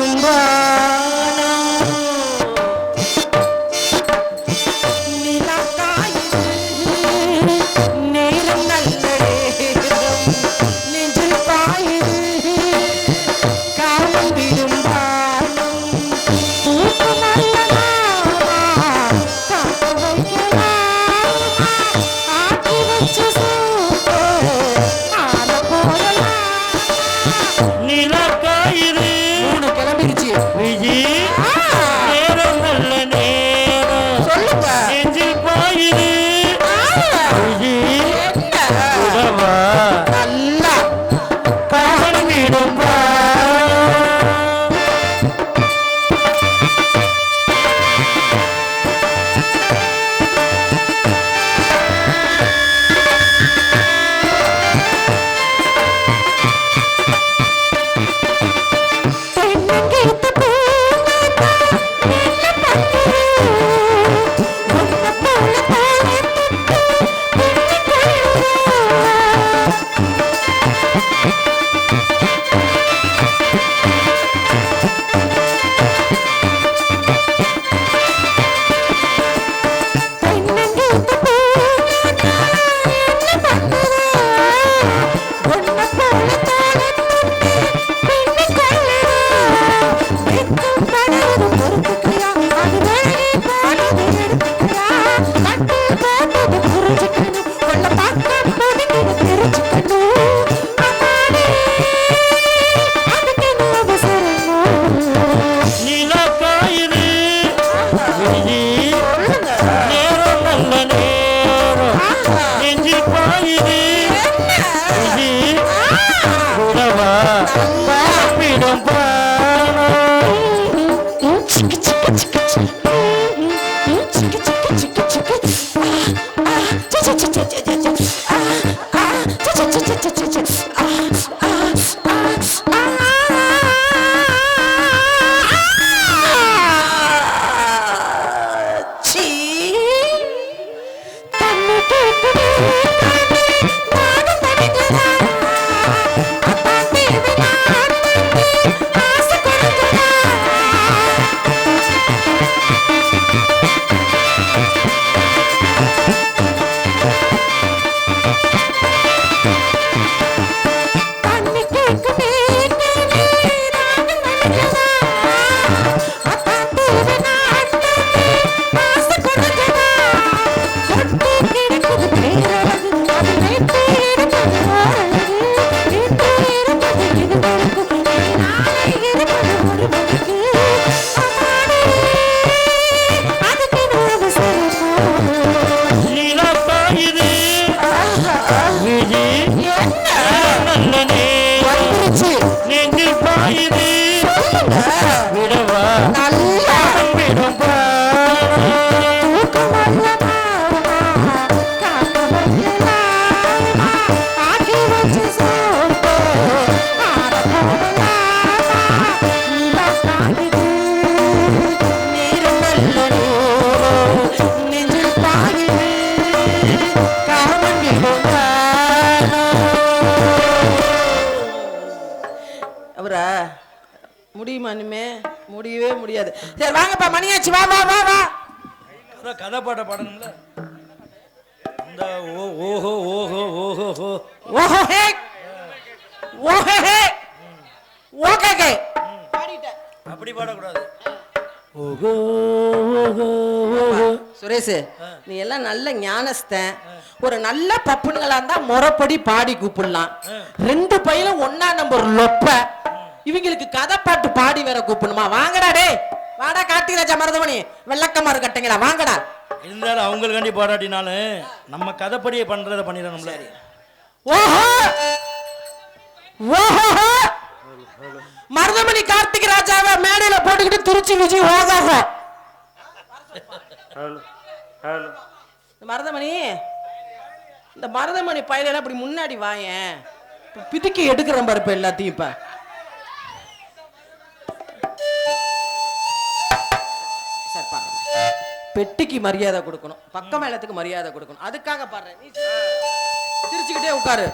நேரம் நல்ல நேரம் நெஞ்சு பாயுது உறவா பாப்பிடம் முடியுமா? இனிமே முடியவே முடியாது. சரி வாங்கப்பா, மணியாச்சு. வா வா வா வா. கதை பாட்ட பாடணும்ல. இந்த ஓஹோ ஓஹோ ஓஹோ ஓஹோ ஹே ஓஹோ ஹே ஓகே பாடிட்டேன். அப்படி பாடக்கூடாது. ஓஹோ ஓஹோ ஓஹோ. சுரேஷ், நீ எல்லாம் நல்ல ஞானஸ்தன். ஒரு நல்ல பப்புனுங்களா இருந்தா முறைப்படி பாடி கூப்பிடலாம். ரெண்டு பையனும் ஒன்னா நம்பர் லொப்ப. இவங்களுக்கு கதை பாட்டு பாடி வேற கூப்பிடணுமா? வாங்கடா டே, வாடா கார்த்திகராஜா மருதமணி, வெள்ளக்கமாறு கட்டுங்கடா, வாங்கடா. இருந்தாலும் அவங்களுக்காண்டி பாடாட்டினாலும் நம்ம கதைப்படியை பண்றதை பண்ணிடணும்ல. ஓஹோ ஓஹோ. மருதமணி கார்த்திகராஜாவை மேடையில போட்டுக்கிட்டு திருச்சி விஜய் ஓதாக. மருதமணி, இந்த மருதமணி பையல அப்படி முன்னாடி வாயேன். பிதுக்கி எடுக்கிறேன் பாரு இப்ப எல்லாத்தையும். இப்ப பெட்டிக்கு மரியாதை கொடுக்கணும், பக்க மேளத்துக்கு மரியாதை கொடுக்கணும். அதுக்காக பாடுறேன். நீ சிரிச்சுக்கிட்டே உட்காரு.